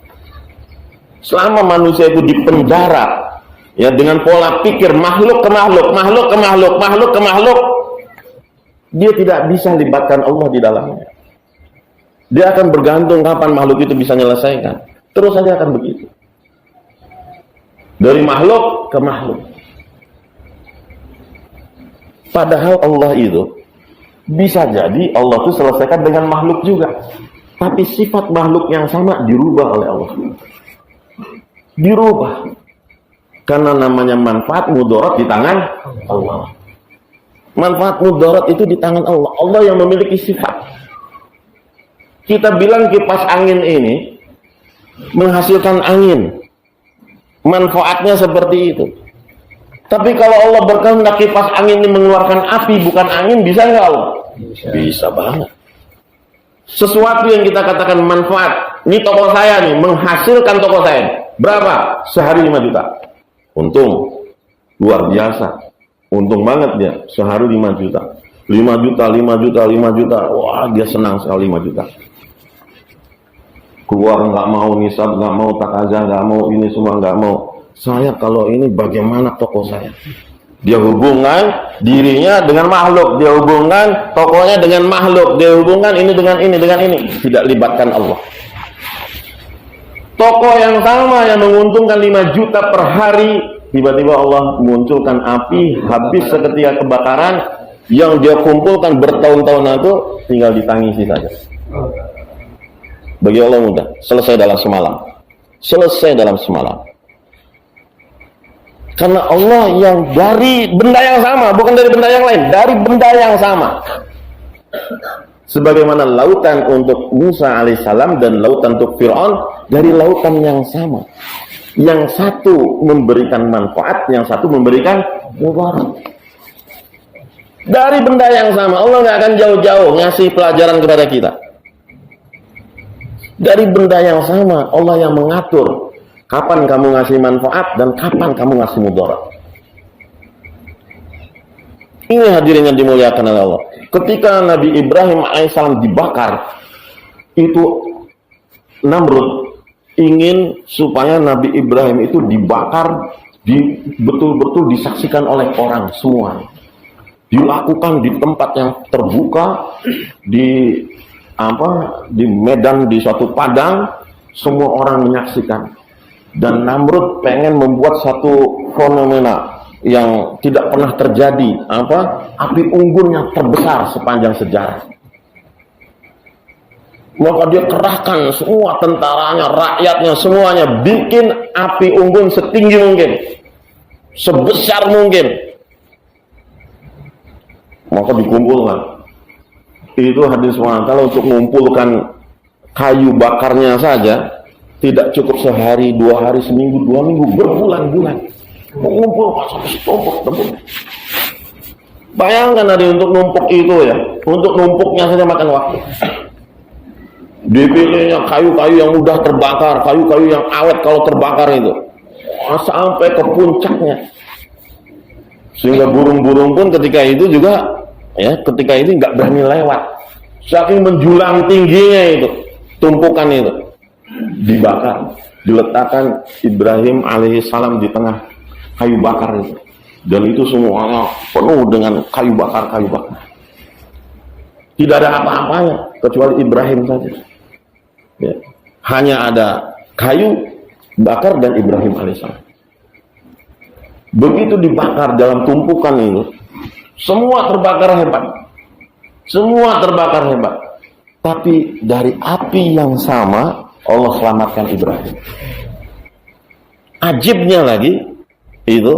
Selama manusia itu dipenjara, ya dengan pola pikir makhluk ke makhluk, dia tidak bisa libatkan Allah di dalamnya. Dia akan bergantung kapan makhluk itu bisa menyelesaikan. Terus saja akan begitu. Dari makhluk ke makhluk. Padahal Allah itu bisa jadi Allah itu selesaikan dengan makhluk juga. Tapi sifat makhluk yang sama dirubah oleh Allah. Dirubah. Karena namanya manfaat mudarat di tangan Allah. Manfaat mudarat itu di tangan Allah. Allah yang memiliki sifat. Kita bilang kipas angin ini menghasilkan angin. Manfaatnya seperti itu. Tapi kalau Allah berkehendak kipas angin ini mengeluarkan api bukan angin, bisa nggak Allah? Bisa banget. Sesuatu yang kita katakan manfaat, ini toko saya nih, menghasilkan toko saya. Berapa? Sehari 5 juta. Untung. Luar biasa. Untung banget dia. Sehari 5 juta. 5 juta, 5 juta, 5 juta. Wah, dia senang sekali 5 juta. Keluar nggak mau nisab, nggak mau takazah, nggak mau ini semua, nggak mau. Saya kalau ini bagaimana toko saya? Dia hubungkan dirinya dengan makhluk, dia hubungkan tokonya dengan makhluk, dia hubungkan ini dengan ini, dengan ini. Tidak libatkan Allah. Toko yang sama yang menguntungkan 5 juta per hari, tiba-tiba Allah munculkan api, habis seketika kebakaran, yang dia kumpulkan bertahun-tahun itu tinggal ditangisi saja. Bagi Allah mudah, selesai dalam semalam. Selesai dalam semalam. Karena Allah yang dari benda yang sama, bukan dari benda yang lain, dari benda yang sama. Sebagaimana lautan untuk Musa alaihissalam dan lautan untuk Fir'aun dari lautan yang sama. Yang satu memberikan manfaat, yang satu memberikan mudarat. Dari benda yang sama, Allah nggak akan jauh-jauh ngasih pelajaran kepada kita. Dari benda yang sama, Allah yang mengatur kapan kamu ngasih manfaat dan kapan kamu ngasih mudarat. Ini hadirin yang dimuliakan oleh Allah. Ketika Nabi Ibrahim alaihissalam dibakar, itu Namrud ingin supaya Nabi Ibrahim itu dibakar, betul-betul disaksikan oleh orang semua. Dilakukan di tempat yang terbuka, di medan, di suatu padang, semua orang menyaksikan. Dan Namrud pengen membuat satu fenomena yang tidak pernah terjadi, api unggun yang terbesar sepanjang sejarah. Maka dia kerahkan semua tentaranya, rakyatnya, semuanya, bikin api unggun setinggi mungkin, sebesar mungkin. Maka dikumpulkan. Itu hadis SWT untuk mengumpulkan kayu bakarnya saja tidak cukup sehari, 2 hari, seminggu, 2 minggu, berbulan-bulan mengumpulkan sampai setumpuk. Bayangkan ada untuk numpuk itu ya, untuk numpuknya saja makan waktu. Dipilihnya kayu-kayu yang mudah terbakar, kayu-kayu yang awet kalau terbakar itu, sampai ke puncaknya. Sehingga burung-burung pun ketika itu juga, ya, ketika itu nggak berani lewat, saking menjulang tingginya itu, tumpukan itu. Dibakar, diletakkan Ibrahim alaihissalam di tengah kayu bakar itu, dan itu semuanya penuh dengan kayu bakar. Tidak ada apa-apanya kecuali Ibrahim saja, ya. Hanya ada kayu bakar dan Ibrahim alaihissalam. Begitu dibakar dalam tumpukan itu, semua terbakar hebat, tapi dari api yang sama Allah selamatkan Ibrahim. Ajibnya lagi, itu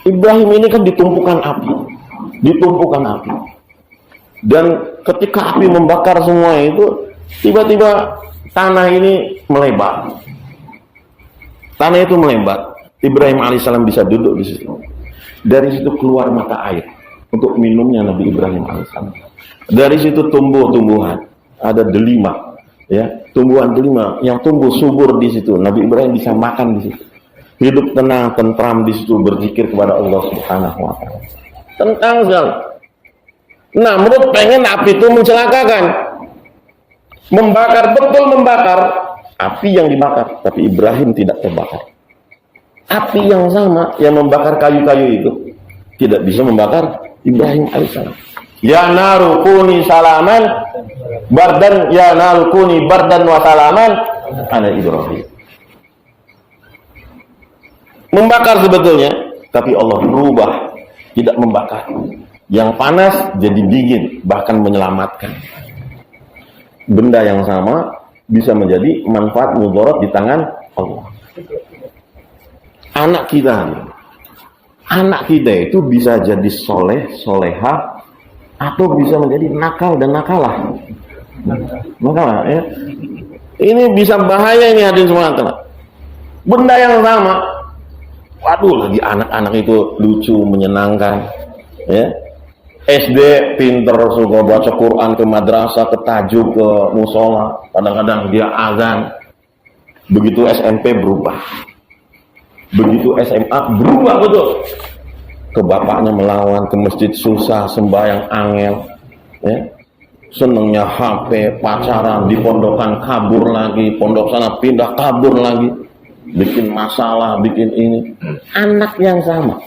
Ibrahim ini kan ditumpukan api. Dan ketika api membakar semua itu, tiba-tiba tanah ini melebar. Tanah itu melebar. Ibrahim alaihissalam bisa duduk di situ. Dari situ keluar mata air untuk minumnya Nabi Ibrahim alaihissalam. Dari situ tumbuh-tumbuhan, ada delima. Ya, tumbuhan delima yang tumbuh subur di situ. Nabi Ibrahim bisa makan di situ. Hidup tenang, tentram di situ, berzikir kepada Allah Subhanahu wa taala. Tentang sekali. Namrud pengen api itu mencelakakan. Membakar, betul membakar api yang dibakar, tapi Ibrahim tidak terbakar. Api yang sama yang membakar kayu-kayu itu tidak bisa membakar Ibrahim alaihissalam. Ya naru kuni salaman bardan, ya naru kuni bardan wa salaman ala Ibrahim. Membakar sebetulnya, tapi Allah berubah, tidak membakar. Yang panas jadi dingin, bahkan menyelamatkan. Benda yang sama bisa menjadi manfaat mudarat di tangan Allah. Anak kita itu bisa jadi soleh, soleha, atau bisa menjadi nakal dan nakalah. Ya. Ini bisa bahaya ini hadirin semua. Benda yang sama, waduh, lagi anak-anak itu lucu, menyenangkan, ya. SD pinter, suka baca Quran, ke madrasah, ke tajuk, ke musola, kadang-kadang dia azan. Begitu SMP berubah, begitu SMA berubah betul. Ke bapaknya melawan, ke masjid susah, sembahyang angel, ya. Senengnya HP, pacaran, di pondokan kabur lagi, pondok sana pindah kabur lagi, bikin masalah, bikin ini. Anak yang sama,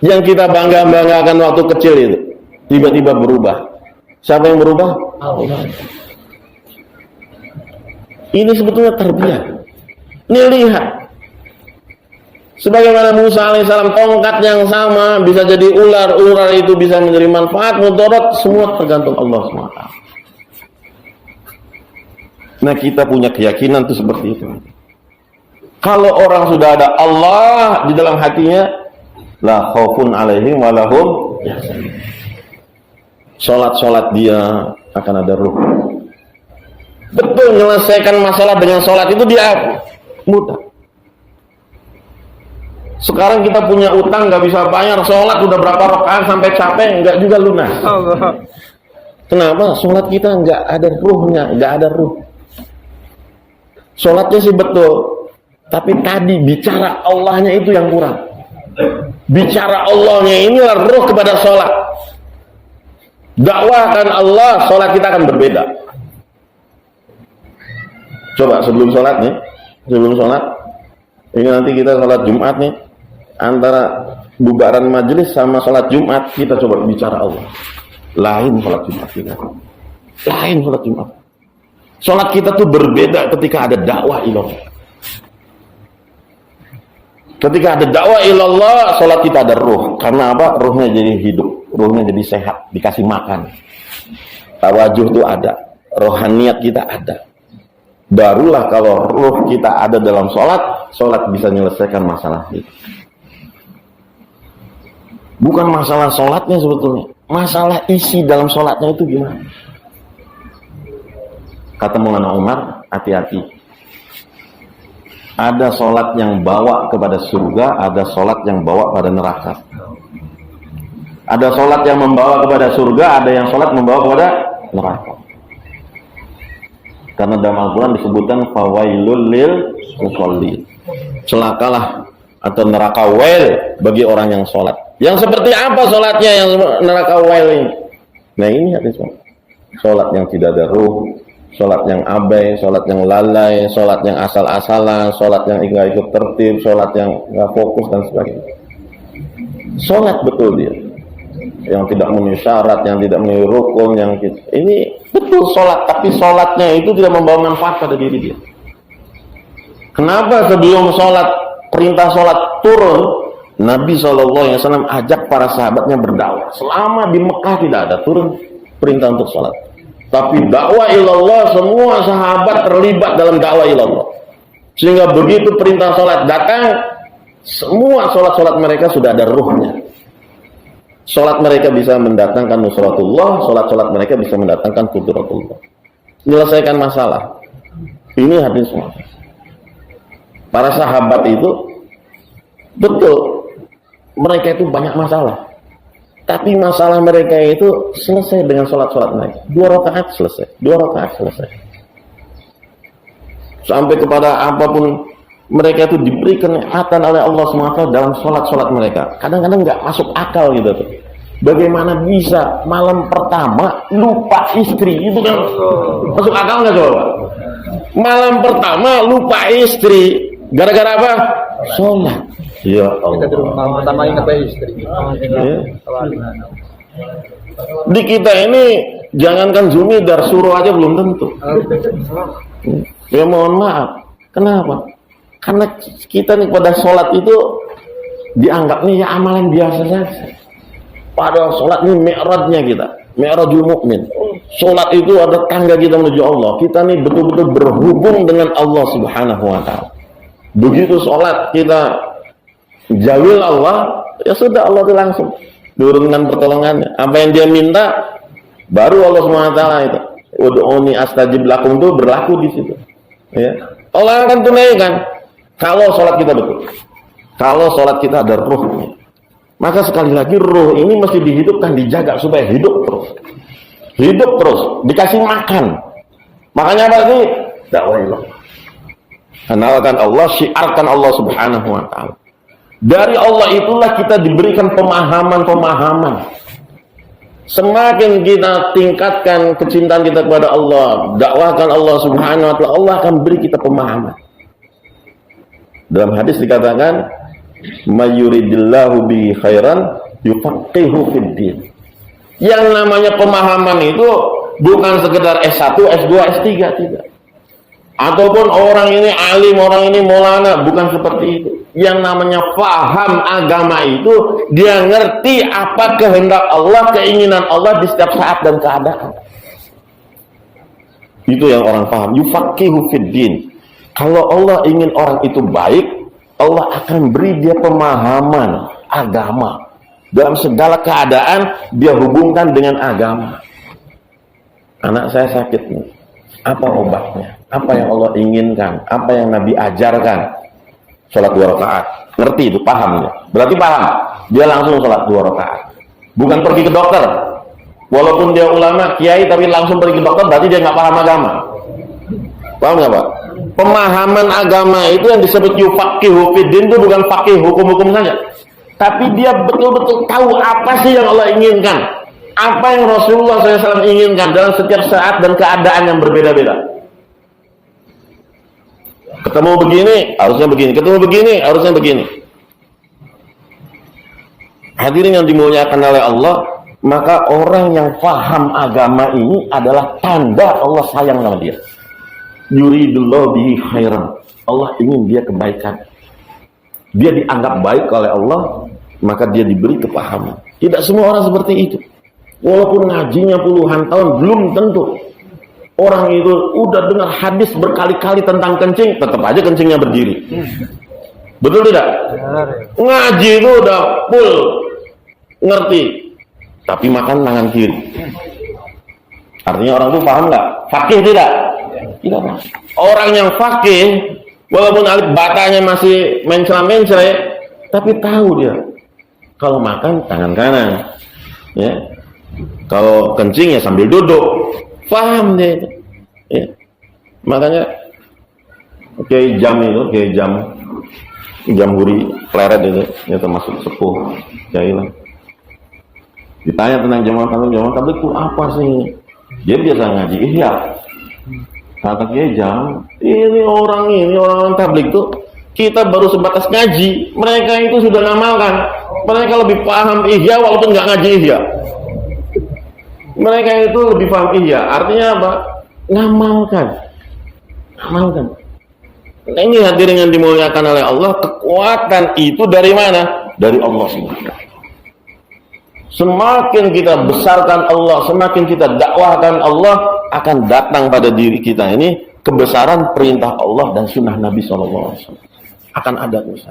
yang kita bangga-banggakan waktu kecil itu, tiba-tiba berubah. Siapa yang berubah? Allah. Ini sebetulnya terbiak. Ini lihat, sebagaimana Musa alaihissalam, tongkat yang sama bisa jadi ular, ular itu bisa menjadi manfaat, mudarat, semua tergantung Allah SWT. Nah, kita punya keyakinan itu seperti itu. Kalau orang sudah ada Allah di dalam hatinya, la khaufun alaihim wa lahum yahzanun. Salat dia akan ada ruh. Betul, menyelesaikan masalah dengan salat itu dia mudah. Sekarang kita punya utang nggak bisa bayar, sholat udah berapa rakaat sampai capek nggak juga lunas. Kenapa? Sholat kita nggak ada ruhnya, nggak ada ruh. Sholatnya sih betul, tapi tadi bicara Allahnya itu yang kurang. Bicara Allahnya inilah ruh kepada sholat. Dakwahkan Allah, sholat kita akan berbeda. Coba sebelum sholat nih, ini nanti kita sholat Jumat nih. Antara bubaran majelis sama sholat Jumat, kita coba bicara Allah. Lain sholat Jumat kita. Lain sholat Jumat. Sholat kita tuh berbeda ketika ada dakwah ilallah. Ketika ada dakwah ilallah, sholat kita ada ruh. Karena apa? Ruhnya jadi hidup, ruhnya jadi sehat, dikasih makan. Tawajuh itu ada, rohaniat kita ada. Barulah kalau ruh kita ada dalam sholat, sholat bisa menyelesaikan masalah itu. Bukan masalah sholatnya sebetulnya, masalah isi dalam sholatnya itu gimana? Kata Maulana Umar, hati-hati. Ada sholat yang bawa kepada surga, ada sholat yang bawa pada neraka. Ada sholat yang membawa kepada surga, ada yang sholat membawa kepada neraka. Karena dalam Al-Quran disebutkan fawailul lil musallin, celakalah atau neraka wail bagi orang yang sholat. Yang seperti apa sholatnya yang neraka wail ini? Nah ini hadis sholat yang tidak ada ruh, sholat yang abai, sholat yang lalai, sholat yang asal-asalan, sholat yang nggak ikut tertib, sholat yang nggak fokus dan sebagainya. Sholat betul dia, yang tidak memenuhi syarat, yang tidak memenuhi rukun, yang ini betul sholat, tapi sholatnya itu tidak membawa manfaat pada diri dia. Kenapa sebelum sholat, perintah sholat turun, Nabi SAW ajak para sahabatnya berdakwah. Selama di Mekah tidak ada turun perintah untuk sholat, tapi dakwah ilallah, semua sahabat terlibat dalam dakwah ilallah. Sehingga begitu perintah sholat datang, semua sholat-sholat mereka sudah ada ruhnya. Sholat mereka bisa mendatangkan nusratullah, sholat-sholat mereka bisa mendatangkan qudratullah. Menyelesaikan masalah. Ini hadis semua. Para sahabat itu betul, mereka itu banyak masalah. Tapi masalah mereka itu selesai dengan sholat-sholat mereka. 2 rakaat selesai, 2 rakaat selesai. Sampai kepada apapun mereka itu diberi kenikmatan oleh Allah SWT dalam sholat-sholat mereka. Kadang-kadang nggak masuk akal gitu tuh. Bagaimana bisa malam pertama lupa istri? Itu kan masuk akal nggak coba? Malam pertama lupa istri. Gara-gara apa? Sholat. Ya Allah. Malam pertama ingat istri. Ya. Di kita ini jangankan zumidar, suruh aja belum tentu. Ya mohon maaf. Kenapa? Karena kita nih pada sholat itu dianggapnya ya amalan biasa saja. Padahal sholat ini mi'rajnya kita, mi'rajul mukmin. Sholat itu ada tangga kita menuju Allah. Kita nih betul-betul berhubung dengan Allah Subhanahu wa ta'ala. Begitu sholat kita jawil Allah, ya sudah, Allah itu langsung turunkan pertolongannya. Apa yang dia minta, baru Allah Subhanahu wa ta'ala itu ud'uni astajib lakum itu berlaku di situ. Ya. Allah akan tunaikan kalau sholat kita betul. Kalau sholat kita ada ruhnya. Maka sekali lagi roh ini mesti dihidupkan, dijaga supaya hidup terus. Hidup terus, dikasih makan. Makanya apa sih? Dakwah Allah. Kenalkan Allah, syiarkan Allah Subhanahu wa taala. Dari Allah itulah kita diberikan pemahaman-pemahaman. Semakin kita tingkatkan kecintaan kita kepada Allah, dakwahkan Allah Subhanahu wa taala, Allah akan beri kita pemahaman. Dalam hadis dikatakan, "Mayyuridillahu bihi khairan yufaqihu fid din." Yang namanya pemahaman itu bukan sekedar S1, S2, S3, tidak. Ataupun orang ini alim, orang ini maulana, bukan seperti itu. Yang namanya paham agama itu, dia ngerti apa kehendak Allah, keinginan Allah di setiap saat dan keadaan. Itu yang orang paham. Yufaqihu fid din. Kalau Allah ingin orang itu baik, Allah akan beri dia pemahaman agama. Dalam segala keadaan, dia hubungkan dengan agama. Anak saya sakit nih. Apa obatnya? Apa yang Allah inginkan? Apa yang Nabi ajarkan? Sholat 2 rakaat. Ngerti itu, paham ya? Berarti paham. Dia langsung sholat 2 rakaat. Bukan pergi ke dokter. Walaupun dia ulama, kiai, tapi langsung pergi ke dokter, berarti dia nggak paham agama. Paham nggak Pak? Pemahaman agama itu yang disebut yufaqihu fiddin itu bukan faqih hukum-hukum saja. Tapi dia betul-betul tahu apa sih yang Allah inginkan. Apa yang Rasulullah SAW inginkan dalam setiap saat dan keadaan yang berbeda-beda. Ketemu begini, harusnya begini. Ketemu begini, harusnya begini. Hadirin yang dimuliakan oleh Allah, maka orang yang paham agama ini adalah tanda Allah sayang sama dia. Yuridullahu bihi khairan. Allah ingin dia kebaikan. Dia dianggap baik oleh Allah, maka dia diberi kepahaman. Tidak semua orang seperti itu. Walaupun ngajinya puluhan tahun, belum tentu orang itu udah dengar hadis berkali-kali tentang kencing, tetap aja kencingnya berdiri. Betul tidak? Ngaji itu udah full ngerti, tapi makan tangan kiri. Artinya orang itu paham nggak? Fakih tidak? Tidak. Orang yang fakih, walaupun alif batanya masih mencela-mencela, tapi tahu dia kalau makan tangan kanan, ya. Kalau kencing ya sambil duduk, paham dia itu. Ya. Makanya kayak jam huri pleret itu termasuk sepuh jailan. Ditanya tentang jamaah tabligh itu apa sih? Dia biasa ngaji ihya. Kata Kiai Jam, ini orang tabligh tuh kita baru sebatas ngaji, mereka itu sudah ngamalkan. Mereka lebih paham ihya walaupun nggak ngaji ihya. Mereka itu lebih paham ihya. Artinya apa? Ngamalkan. Nah, ini hadirin yang dimuliakan oleh Allah, kekuatan itu dari mana? Dari Allah SWT. Semakin kita besarkan Allah, semakin kita dakwahkan Allah, akan datang pada diri kita ini kebesaran perintah Allah dan sunnah Nabi SAW. Akan ada dosa.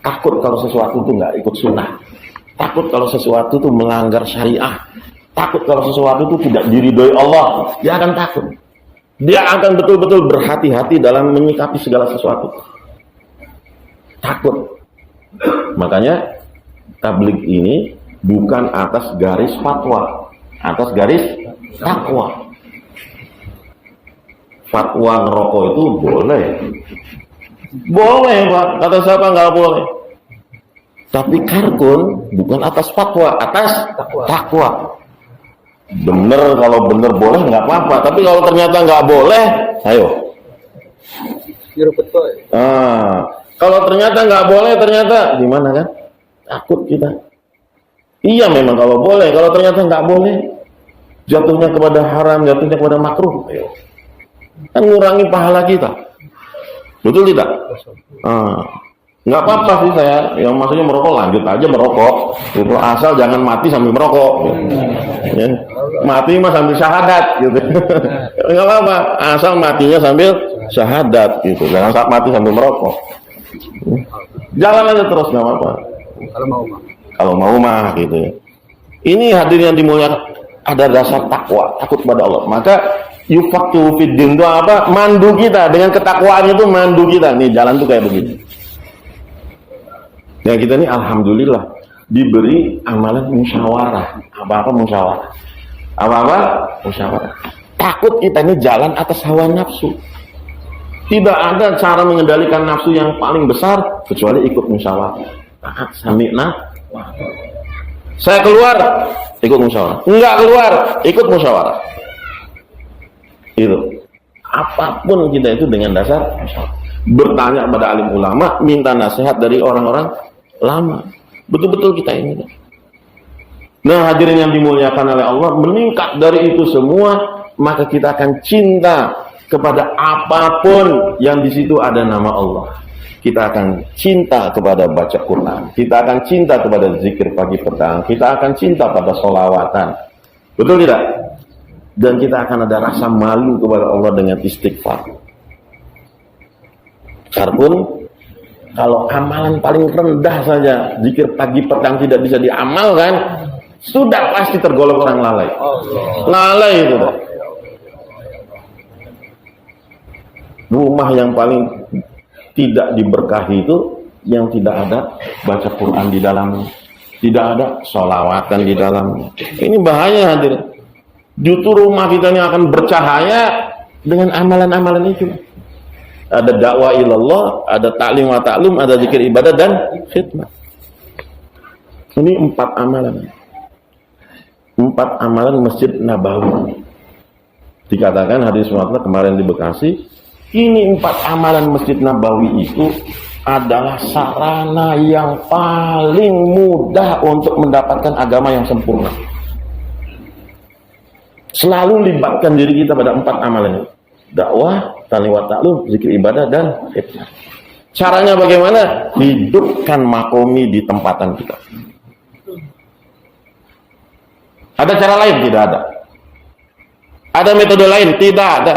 Takut kalau sesuatu itu nggak ikut sunnah. Takut kalau sesuatu itu melanggar syariah. Takut kalau sesuatu itu tidak diridhoi Allah. Dia akan takut. Dia akan betul-betul berhati-hati dalam menyikapi segala sesuatu. Takut. Makanya tabligh ini bukan atas garis fatwa, atas garis takwa. Fatwa ngerokok itu boleh. Boleh Pak, kata siapa nggak boleh. Tapi karbon bukan atas fatwa, atas takwa. Bener, kalau bener boleh nggak apa-apa. Tapi kalau ternyata nggak boleh, ayo. Kalau ternyata nggak boleh, ternyata gimana kan? Takut kita. Iya memang kalau boleh. Kalau ternyata nggak boleh, jatuhnya kepada haram, jatuhnya kepada makruh. Ayo. Kan ngurangi pahala kita. Betul tidak? Nggak apa-apa sih saya, yang maksudnya merokok lanjut aja merokok, gitu. Asal jangan mati sambil merokok, gitu. Ya. Mati mah sambil syahadat, gitu. Nggak apa-apa, asal matinya sambil syahadat, gitu. Jangan saat mati sambil merokok. Jalan aja terus nggak apa-apa. Kalau mau mah, gitu ya. Ini hadirin yang dimuliakan, ada dasar takwa, takut pada Allah. Maka yufaqihu fiddin itu apa? Mandu kita dengan ketakwaan itu, mandu kita. Nih jalan tuh kayak begini. Ya kita ini alhamdulillah diberi amalan musyawarah. Apa-apa musyawarah. Apa-apa musyawarah. Takut kita ini jalan atas hawa nafsu. Tidak ada cara mengendalikan nafsu yang paling besar kecuali ikut musyawarah. Taat sami'na. Saya keluar, ikut musyawarah. Enggak keluar, ikut musyawarah. Itu. Apapun kita itu dengan dasar musyawarah. Bertanya pada alim ulama, minta nasihat dari orang-orang lama. Betul-betul kita ini. Nah, hadirin yang dimuliakan oleh Allah, meningkat dari itu semua, maka kita akan cinta kepada apapun yang di situ ada nama Allah. Kita akan cinta kepada baca Quran. Kita akan cinta kepada zikir pagi petang. Kita akan cinta pada sholawatan. Betul tidak? Dan kita akan ada rasa malu kepada Allah dengan istighfar. Karpun kalau amalan paling rendah saja, zikir pagi petang tidak bisa diamalkan, sudah pasti tergolong orang lalai. Lalai itu. Rumah yang paling tidak diberkahi itu yang tidak ada baca Quran di dalamnya, tidak ada sholawatan di dalamnya. Ini bahaya hadirin. Justru rumah kita ini akan bercahaya dengan amalan-amalan itu. Ada dakwah ilallah, ada ta'lim wa ta'lum, ada zikir ibadah dan khidmat. Ini 4 amalan. 4 amalan Masjid Nabawi. Dikatakan hadis Rasulullah kemarin di Bekasi, ini 4 amalan Masjid Nabawi itu adalah sarana yang paling mudah untuk mendapatkan agama yang sempurna. Selalu libatkan diri kita pada 4 amalan itu. Dakwah, ta'lim wa ta'lum, zikir ibadah dan khidmat. Caranya bagaimana? Hidupkan makomi di tempatan kita. Ada cara lain? Tidak ada. Ada metode lain? Tidak ada.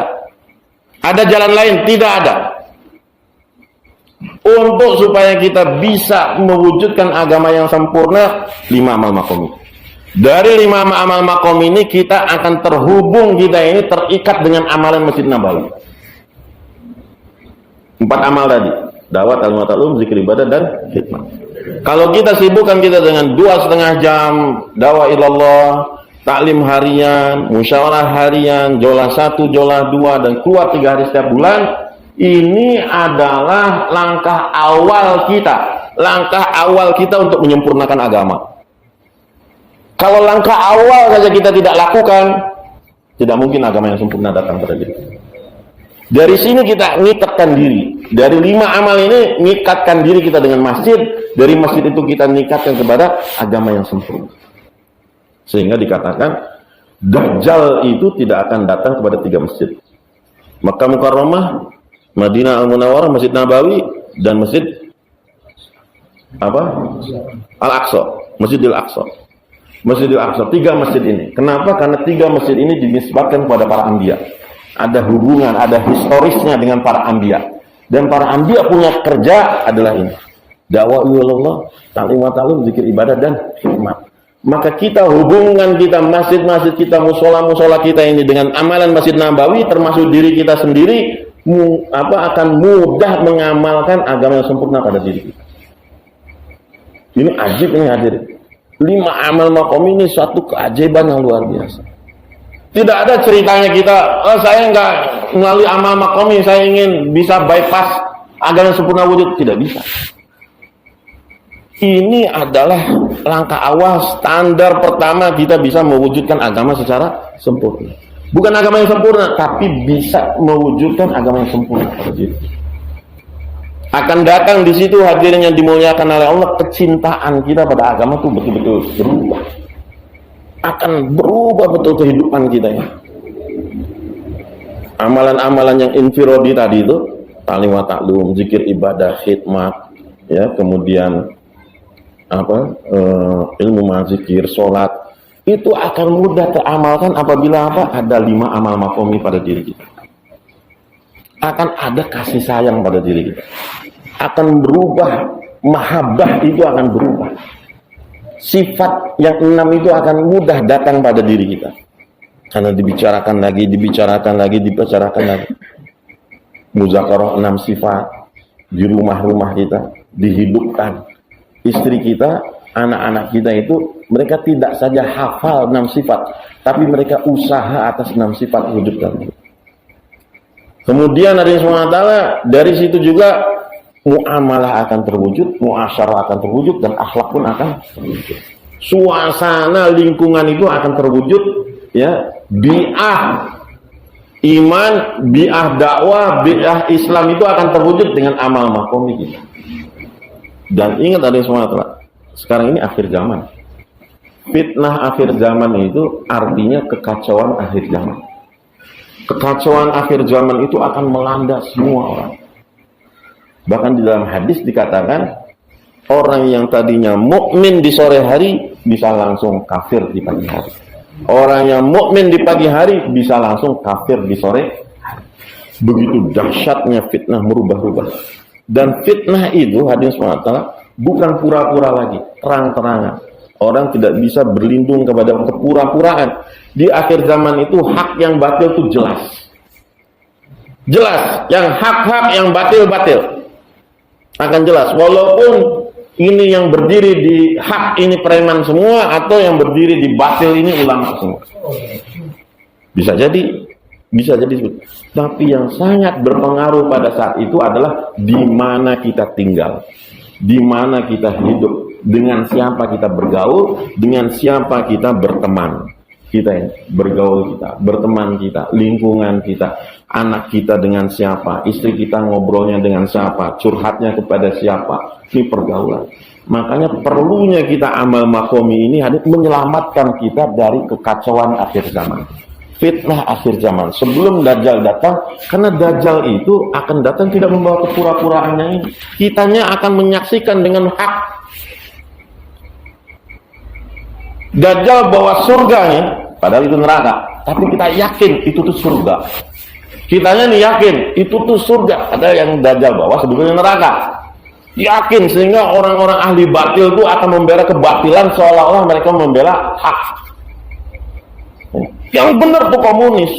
Ada jalan lain? Tidak ada. Untuk supaya kita bisa mewujudkan agama yang sempurna, 5 amal makomi. Dari 5 amal makom ini kita akan terhubung, kita ini terikat dengan amalan Masjid Nabawi. 4 amal tadi, dakwah, ta'lim wa ta'lum, zikir ibadah dan khidmat. Kalau kita sibukkan kita dengan 2,5 jam dakwah ilallah, taklim harian, musyawarah harian, jolah 1, jolah 2 dan keluar 3 hari setiap bulan, ini adalah langkah awal kita. Langkah awal kita untuk menyempurnakan agama. Kalau langkah awal saja kita tidak lakukan, tidak mungkin agama yang sempurna datang pada diri. Dari sini kita ngikatkan diri. Dari 5 amal ini, ngikatkan diri kita dengan masjid. Dari masjid itu kita ngikatkan kepada agama yang sempurna. Sehingga dikatakan, Dajjal itu tidak akan datang kepada 3 masjid. Makkah Mukarramah, Madinah Al-Munawwarah, Masjid Nabawi, dan Masjid Al-Aqsa. Masjidil Aqsa. Masjidil Aqsa, 3 masjid ini. Kenapa? Karena 3 masjid ini dinisbatkan kepada para anbiya. Ada hubungan, ada historisnya dengan para anbiya. Dan para anbiya punya kerja adalah ini. Dakwah ilallah, ta'lim wa ta'lum, zikir ibadah dan khidmat. Maka kita hubungan kita, masjid-masjid kita, musola-musola kita ini dengan amalan Masjid Nabawi, termasuk diri kita sendiri, akan mudah mengamalkan agama yang sempurna pada diri kita. Ini ajib ini hadirin. 5 amal makom ini suatu keajaiban yang luar biasa. Tidak ada ceritanya kita, saya enggak melalui amal makom ini, saya ingin bisa bypass agama yang sempurna wujud. Tidak bisa. Ini adalah langkah awal, standar pertama kita bisa mewujudkan agama secara sempurna. Bukan agama yang sempurna, tapi bisa mewujudkan agama yang sempurna pada diri. Akan datang di situ hadirin yang dimuliakan oleh Allah, kecintaan kita pada agama itu betul-betul berubah. Akan berubah betul kehidupan kita ini. Amalan-amalan yang infirodi tadi itu, ta'lim wa ta'lum, zikir ibadah, khidmat, ya, kemudian ilmu mazikir, sholat, itu akan mudah teramalkan apabila ada 5 amal makomi pada diri kita. Akan ada kasih sayang pada diri kita. Akan berubah, mahabbah itu akan berubah. Sifat yang 6 itu akan mudah datang pada diri kita. Karena dibicarakan lagi. Muzakarah 6 sifat di rumah-rumah kita dihidupkan. Istri kita anak-anak kita itu mereka tidak saja hafal 6 sifat, tapi mereka usaha atas 6 sifat wujudkan. Kemudian dari SWT, dari situ juga muamalah akan terwujud, muasyarah akan terwujud, dan akhlak pun akan terwujud. Suasana lingkungan itu akan terwujud, ya, bi'ah iman, bi'ah dakwah, bi'ah Islam itu akan terwujud dengan amal makomi kita. Dan ingat ada SWT, sekarang ini akhir zaman. Fitnah akhir zaman itu artinya kekacauan akhir zaman. Kekacauan akhir zaman itu akan melanda semua orang. Bahkan di dalam hadis dikatakan, orang yang tadinya mukmin di sore hari bisa langsung kafir di pagi hari. Orang yang mukmin di pagi hari bisa langsung kafir di sore hari. Begitu dahsyatnya fitnah merubah-rubah. Dan fitnah itu hadis SWT bukan pura-pura lagi, terang-terangan. Orang tidak bisa berlindung kepada kepura-puraan. Di akhir zaman itu hak yang batil itu jelas. Jelas, yang hak-hak, yang batil-batil akan jelas. Walaupun ini yang berdiri di hak ini preman semua, atau yang berdiri di batil ini ulama semua. Bisa jadi. Tapi yang sangat berpengaruh pada saat itu adalah di mana kita tinggal, di mana kita hidup, dengan siapa kita bergaul, dengan siapa kita berteman. Kita bergaul, kita berteman, kita lingkungan kita, anak kita dengan siapa, istri kita ngobrolnya dengan siapa, curhatnya kepada siapa. Ini pergaulan. Makanya perlunya kita amal makomi ini hadir menyelamatkan kita dari kekacauan akhir zaman, fitnah akhir zaman sebelum Dajjal datang. Karena Dajjal itu akan datang tidak membawa kepura-puraannya ini. Kitanya akan menyaksikan dengan hak. Dajjal bawa surganya, padahal itu neraka, tapi kita yakin itu tuh surga. Kitanya nih yakin itu tuh surga, padahal yang Dajjal bawa sebetulnya neraka. Yakin, sehingga orang-orang ahli batil itu akan membela kebatilan seolah-olah mereka membela hak. Yang benar tuh komunis.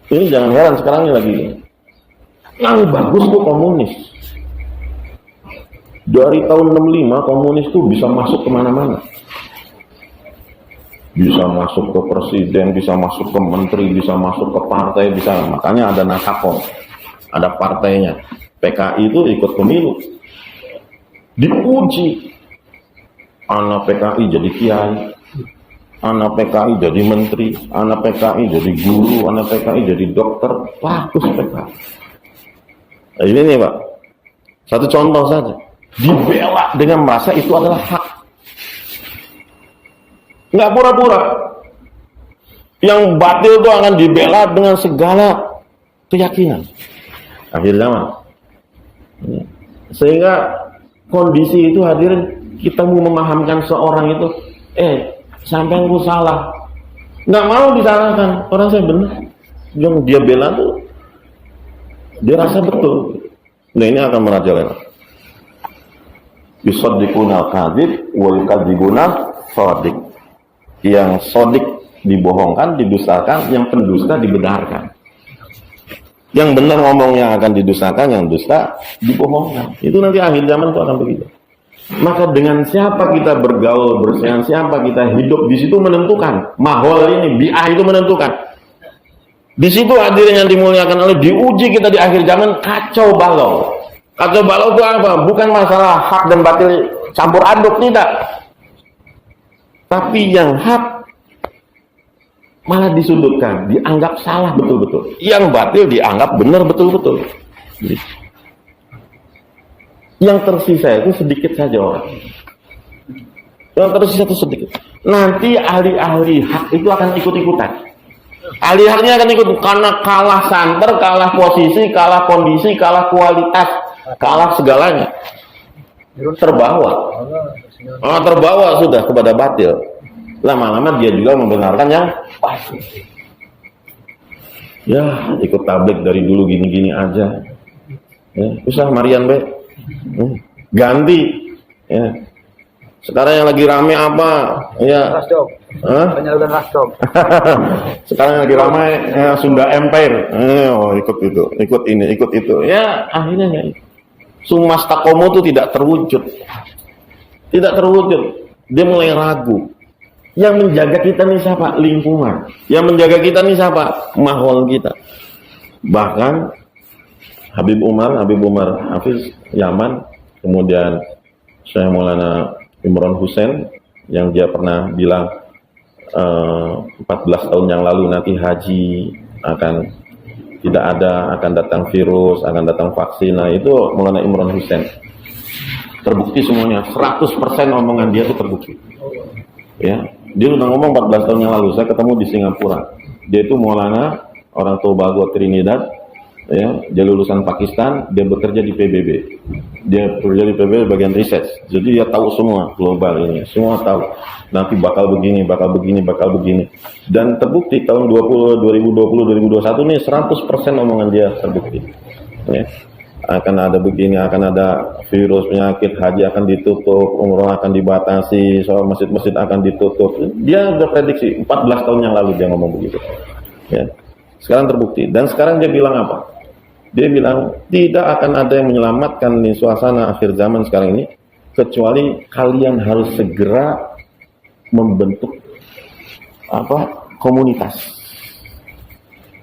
Ini jangan heran sekarang ini lagi. Yang bagus tuh komunis. Dari tahun 65 komunis tuh bisa masuk kemana-mana. Bisa masuk ke presiden, bisa masuk ke menteri, bisa masuk ke partai, bisa. Makanya ada Nasakom, ada partainya. PKI itu ikut pemilu, diuji. Anak PKI jadi kiai, anak PKI jadi menteri, anak PKI jadi guru, anak PKI jadi dokter. Bagus PKI. Nah, ini nih Pak, satu contoh saja. Dibela dengan merasa itu adalah hak. Nggak pura-pura. Yang batil itu akan dibela dengan segala keyakinan. Akhir zaman. Sehingga kondisi itu hadirin, kita mau memahamkan seorang itu, sampai aku salah. Nggak mau disalahkan. Orang saya benar. Yang dia bela tuh, dia rasa betul. Nah ini akan merajalela. Yusaddiquna al-kadzib wa yukadzibuna shadiq. Yang sodik dibohongkan, didustakan, yang pendusta dibenarkan. Yang benar ngomongnya akan didustakan, yang dusta dibohongkan. Itu nanti akhir zaman itu akan begitu. Maka dengan siapa kita bergaul, dengan siapa kita hidup, di situ menentukan. Mahol ini, bi'ah itu menentukan. Di situ hadirin yang dimuliakan oleh, diuji kita di akhir zaman, kacau balau. Kacau balau itu apa? Bukan masalah hak dan batil campur aduk, tidak. Tapi yang hak malah disudutkan, dianggap salah betul-betul. Yang batil dianggap benar betul-betul. Yang tersisa itu sedikit saja orang. Yang tersisa itu sedikit. Nanti ahli-ahli hak itu akan ikut-ikutan. Ahli haknya akan ikut karena kalah santer, kalah posisi, kalah kondisi, kalah kualitas, kalah segalanya. Terbawa. Terbawa sudah kepada batil. Lama-lama dia juga membenarkan yang pasti. Ya, ikut tablik dari dulu gini-gini aja. Ya, usah Marian be. Ganti. Ya. Sekarang yang lagi rame apa? Ya. Rasdom. Penyaluran Rasdom. Sekarang yang lagi rame ya, Sunda Empire. Ikut itu, ikut ini, ikut itu. Ya, akhirnya ya. Sumastakomo itu tidak terwujud. tidak terwujud. Dia mulai ragu. Yang menjaga kita nih siapa? Lingkungan. Yang menjaga kita nih siapa? Mahwal kita. Bahkan Habib Umar Hafiz Yaman, kemudian Syekh Maulana Imran Hussein yang dia pernah bilang 14 tahun yang lalu nanti haji akan tidak ada, akan datang virus, akan datang vaksin. Nah, itu Maulana Imran Hussein. Terbukti semuanya, 100% omongan dia itu terbukti. Ya, dia sudah ngomong 14 tahun yang lalu. Saya ketemu di Singapura. Dia itu Maulana, orang Tobago Trinidad. Ya, dia lulusan Pakistan, dia bekerja di PBB. Dia bekerja di PBB bagian riset. Jadi dia tahu semua global ini, semua tahu. Nanti bakal begini. Dan terbukti tahun 2020-2021 nih 100% omongan dia terbukti. Ya. Akan ada begini, akan ada virus, penyakit, haji akan ditutup, umroh akan dibatasi, soal masjid-masjid akan ditutup. Dia udah prediksi 14 tahun yang lalu dia ngomong begitu. Ya. Sekarang terbukti. Dan sekarang dia bilang apa? Dia bilang tidak akan ada yang menyelamatkan di suasana akhir zaman sekarang ini kecuali kalian harus segera membentuk komunitas.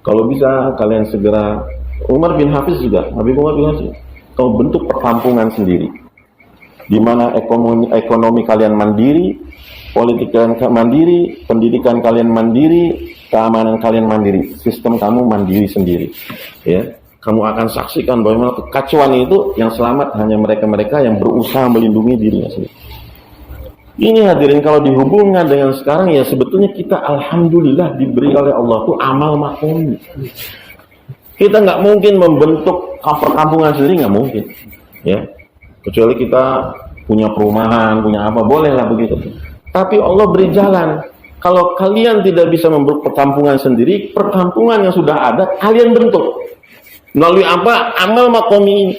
Kalau bisa kalian segera, Umar bin Hafiz juga, Habib Umar bin Hafiz, kau bentuk perkampungan sendiri, di mana ekonomi kalian mandiri, politik kalian mandiri, pendidikan kalian mandiri, keamanan kalian mandiri, sistem kamu mandiri sendiri. Ya, kamu akan saksikan bagaimana kekacauan itu yang selamat hanya mereka-mereka yang berusaha melindungi dirinya sendiri. Ini hadirin kalau dihubungkan dengan sekarang ya sebetulnya kita alhamdulillah diberi oleh Allah itu amal makomi. Kita nggak mungkin membentuk perkampungan sendiri, nggak mungkin. Ya, kecuali kita punya perumahan, punya apa, bolehlah begitu. Tapi Allah beri jalan. Kalau kalian tidak bisa membentuk perkampungan sendiri, perkampungan yang sudah ada kalian bentuk. Melalui apa? Amal makomi ini.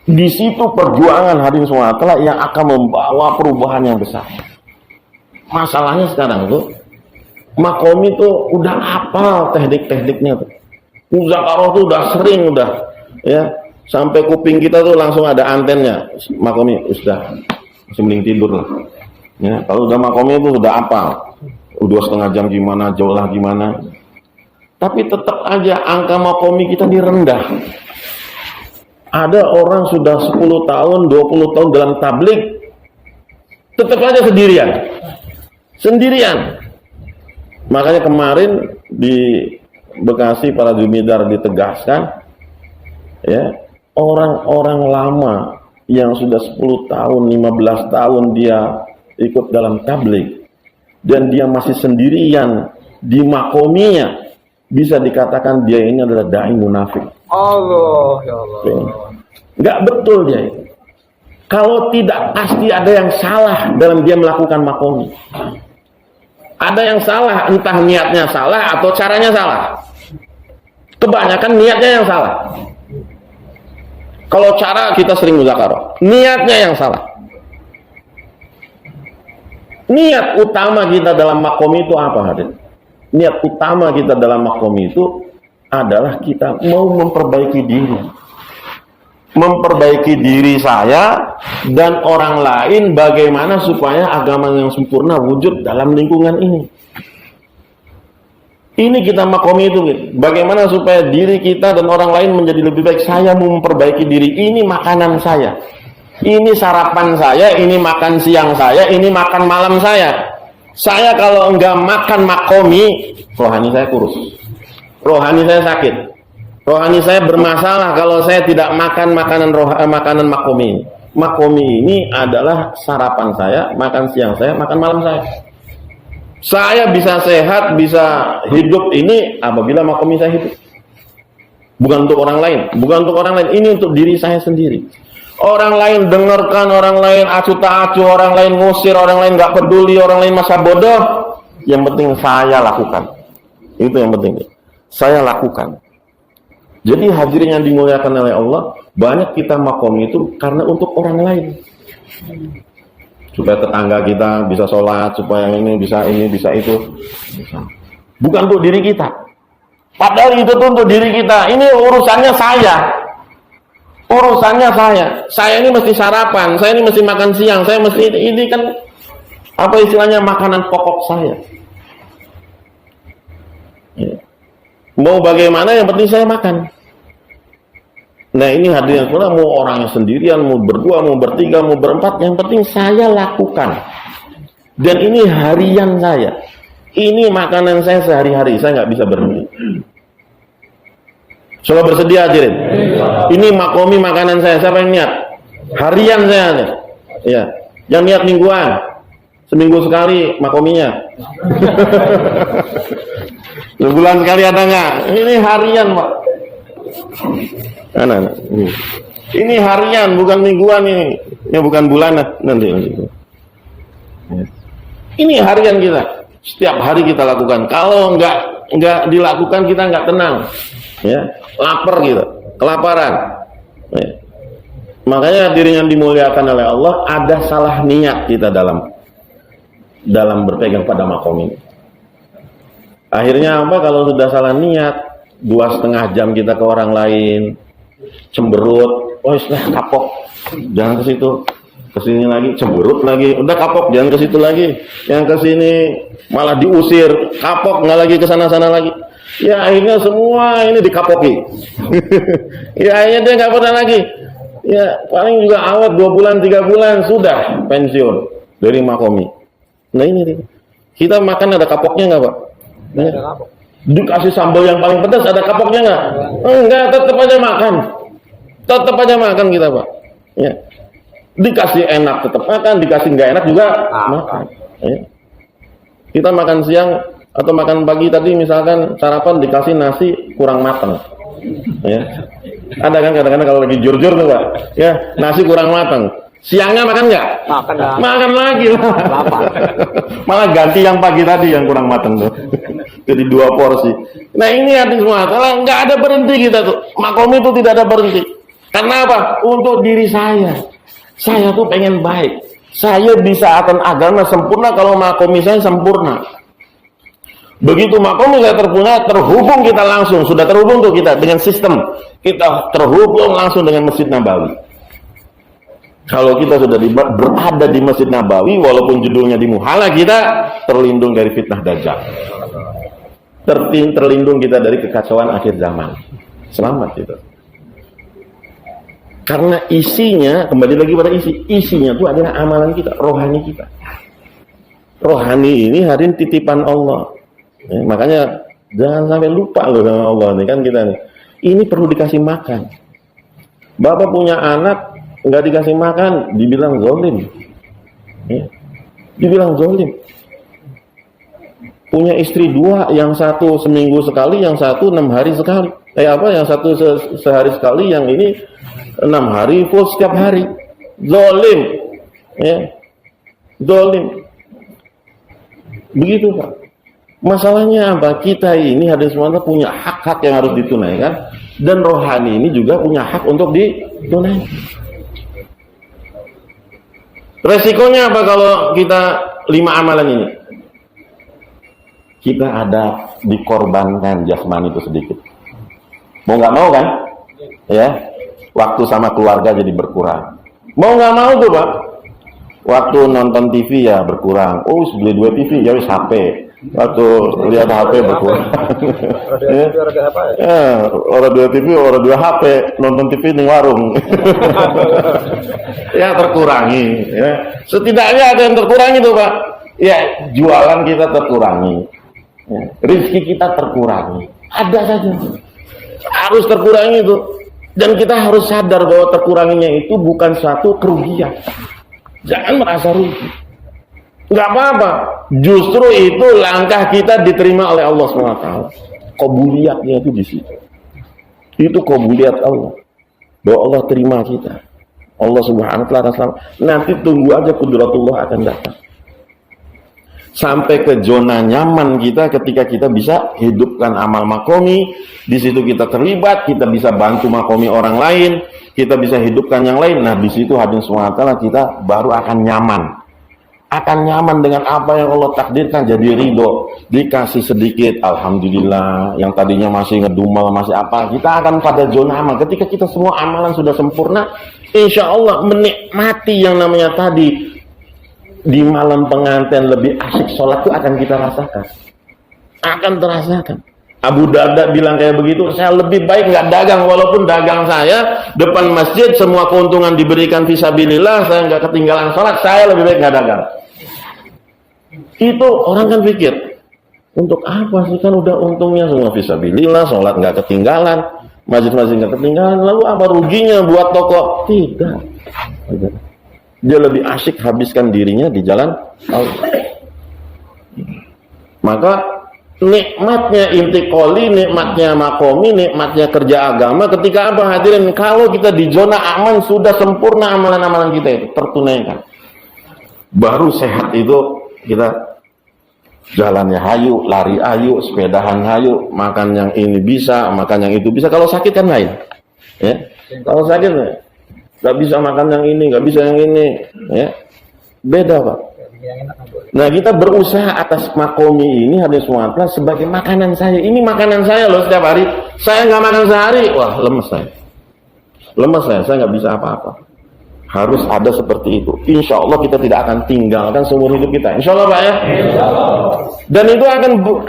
Di situ perjuangan hadirin semua telah yang akan membawa perubahan yang besar. Masalahnya sekarang tuh makomi tuh udah hafal teknik-tekniknya tuh. Muzakarah tuh udah sering ya. Sampai kuping kita tuh langsung ada antennya. Makomi sudah masih mending tidur lah. Ya, kalau udah makomi itu sudah hafal. Udah setengah jam gimana, jauh lah gimana. Tapi tetap aja angka makomi kita direndah. Ada orang sudah 10 tahun, 20 tahun dalam tablik, tetap aja sendirian. Makanya kemarin di Bekasi para Jumidar ditegaskan, ya, orang-orang lama yang sudah 10 tahun, 15 tahun dia ikut dalam tablik, dan dia masih sendirian di makominya, bisa dikatakan dia ini adalah dai munafik. Allah, ya Allah. Nggak betul dia itu. Kalau tidak pasti ada yang salah dalam dia melakukan makomi. Ada yang salah, entah niatnya salah atau caranya salah. Kebanyakan niatnya yang salah. Kalau cara kita sering muzakarah, niatnya yang salah. Niat utama kita dalam makomi itu apa, hadirin? Niat utama kita dalam makomi itu adalah kita mau memperbaiki diri saya dan orang lain, bagaimana supaya agama yang sempurna wujud dalam lingkungan ini. Ini kita makomi itu, bagaimana supaya diri kita dan orang lain menjadi lebih baik. Saya mau memperbaiki diri, ini makanan saya, ini sarapan saya, ini makan siang saya, ini makan malam saya. Saya kalau enggak makan makomi, rohani saya kurus, rohani saya sakit, rohani saya bermasalah kalau saya tidak makan makanan makomi. Makomi ini adalah sarapan saya, makan siang saya, makan malam saya. Saya bisa sehat, bisa hidup ini apabila makomi saya hidup. Bukan untuk orang lain, ini untuk diri saya sendiri. Orang lain dengarkan, orang lain acuh tak acuh, orang lain ngusir, orang lain nggak peduli, orang lain masa bodoh. Yang penting saya lakukan. Itu yang penting. Saya lakukan. Jadi hadirin yang dimuliakan oleh Allah, banyak kita makomi itu karena untuk orang lain. Supaya tetangga kita bisa sholat, supaya ini, bisa itu. Bukan untuk diri kita. Padahal itu tuh untuk diri kita. Ini urusannya saya. Urusannya saya ini mesti sarapan, saya ini mesti makan siang, saya mesti ini kan apa istilahnya makanan pokok saya. Ya. Mau bagaimana yang penting saya makan. Nah ini hadirin pula, mau orangnya sendirian, mau berdua, mau bertiga, mau berempat, yang penting saya lakukan. Dan ini harian saya. Ini makanan saya sehari-hari, saya nggak bisa berhenti. Coba bersedia hadirin. Ini makomi makanan saya, siapa yang niat? Harian saya nih. Ya, yang niat mingguan. Seminggu sekali makominya. Sebulan sekali ada nggak? Ini harian, Pak. Anak-anak. Ini harian, bukan mingguan ini. Ini bukan bulanan nanti. Ini harian kita. Setiap hari kita lakukan. Kalau nggak dilakukan kita nggak tenang. Ya, lapar gitu, kelaparan. Ya. Makanya diri yang dimuliakan oleh Allah, ada salah niat kita dalam berpegang pada makom ini. Akhirnya apa? Kalau sudah salah niat, 2,5 jam kita ke orang lain, cemberut, oh sudah kapok, jangan ke situ, kesini lagi, cemberut lagi, udah kapok, jangan ke situ lagi, yang ke sini malah diusir, kapok, nggak lagi ke sana-sana lagi. Ya akhirnya semua ini dikapoki. Ya akhirnya dia nggak pernah lagi. Ya paling juga awet 2 bulan 3 bulan sudah pensiun dari makomi. Nah ini kita makan ada kapoknya nggak Pak? Ya. Dikasih sambal yang paling pedas ada kapoknya nggak? Enggak, tetap aja makan. Tetap aja makan kita Pak. Ya. Dikasih enak tetap makan, dikasih nggak enak juga makan. Ya. Kita makan siang atau makan pagi tadi misalkan sarapan dikasih nasi kurang matang, ya ada kan kadang-kadang kalau lagi jur-jur tuh Pak, ya nasi kurang matang, siangnya makan nggak? Makan lagi lah. Malah ganti yang pagi tadi yang kurang matang tuh, jadi 2 porsi. Nah ini hati semua, kalau nggak ada berhenti kita tuh, makom itu tidak ada berhenti. Karena apa? Untuk diri saya tuh pengen baik, saya bisa akan agama sempurna kalau makom saya sempurna. Begitu makom saya terhubung kita langsung, sudah terhubung tuh kita dengan sistem, kita terhubung langsung dengan Masjid Nabawi. Kalau kita sudah berada di Masjid Nabawi, walaupun judulnya di Muhalla, kita terlindung dari fitnah Dajjal, terlindung kita dari kekacauan akhir zaman. Selamat itu. Karena isinya, kembali lagi pada isinya itu adalah amalan kita, rohani kita. Rohani ini hari ini titipan Allah. Ya, makanya jangan sampai lupa loh sama Allah nih kan kita nih. Ini perlu dikasih makan. Bapak punya anak nggak dikasih makan, dibilang zalim. Ya, dibilang zalim. Punya istri 2, yang satu seminggu sekali, yang satu 6 hari sekali. Yang satu sehari sekali, yang ini 6 hari full setiap hari. Zalim. Ya. Zalim. Begitu Pak. Masalahnya apa? Kita ini hadis semua punya hak-hak yang harus ditunaikan, dan rohani ini juga punya hak untuk ditunaikan. Resikonya apa kalau kita 5 amalan ini? Kita ada dikorbankan jasmani itu sedikit. Mau nggak mau kan? Ya, waktu sama keluarga jadi berkurang. Mau nggak mau tuh Pak. Waktu nonton TV ya berkurang. Oh, beli 2 TV ya wis HP. Waktu lihat HP berkurang. Orang 2 TV, orang 2 HP, nonton TV di warung. Ya terkurangi. Ya. Setidaknya ada yang terkurangi tuh Pak. Ya jualan kita terkurangi. Ya. Rezeki kita terkurangi. Ada saja. Harus terkurangi itu. Dan kita harus sadar bahwa terkuranginya itu bukan suatu kerugian. Jangan merasa rugi. Nggak apa-apa, justru itu langkah kita diterima oleh Allah SWT. Qobuliyatnya itu di situ. Itu qobuliyat Allah, bahwa Allah terima kita. Allah Subhanahu wa Ta'ala. Nanti tunggu aja kudratullah akan datang. Sampai ke zona nyaman kita ketika kita bisa hidupkan amal makomi. Di situ kita terlibat, kita bisa bantu makomi orang lain, kita bisa hidupkan yang lain. Nah di situ hadirin SWT kita baru akan nyaman. akan nyaman dengan apa yang Allah takdirkan, jadi ridho. Dikasih sedikit, alhamdulillah. Yang tadinya masih ngedumel, masih apa, kita akan pada zona aman. Ketika kita semua amalan sudah sempurna, insya Allah menikmati yang namanya tadi di malam pengantin lebih asyik sholat itu akan kita rasakan, akan terasakan. Abu Darda bilang kayak begitu, saya lebih baik nggak dagang, walaupun dagang saya depan masjid semua keuntungan diberikan fisabilillah, saya nggak ketinggalan sholat, saya lebih baik nggak dagang. Itu orang kan pikir, untuk apa sih, kan udah untungnya semua fisabilillah, sholat nggak ketinggalan, masjid-masjid nggak ketinggalan, lalu apa ruginya buat toko? Tidak. Dia lebih asyik habiskan dirinya di jalan Allah. Maka nikmatnya intikoli, nikmatnya makomi, nikmatnya kerja agama ketika apa hadirin, kalau kita di zona aman sudah sempurna amalan-amalan kita itu tertunaikan, baru sehat itu kita jalannya hayu, lari hayu, sepedahan hayu, makan yang ini bisa, makan yang itu bisa. Kalau sakit kan lain, ya. Kalau sakit nggak bisa makan yang ini, nggak bisa yang ini, ya. Beda Pak. Nah kita berusaha atas makomi ini hadis muatlah sebagai makanan saya. Ini makanan saya loh setiap hari. Saya nggak makan sehari, wah lemes saya. Lemes saya nggak bisa apa-apa. Harus ada seperti itu. Insya Allah kita tidak akan tinggalkan seumur hidup kita. Insya Allah Pak ya. Insya Allah. Dan itu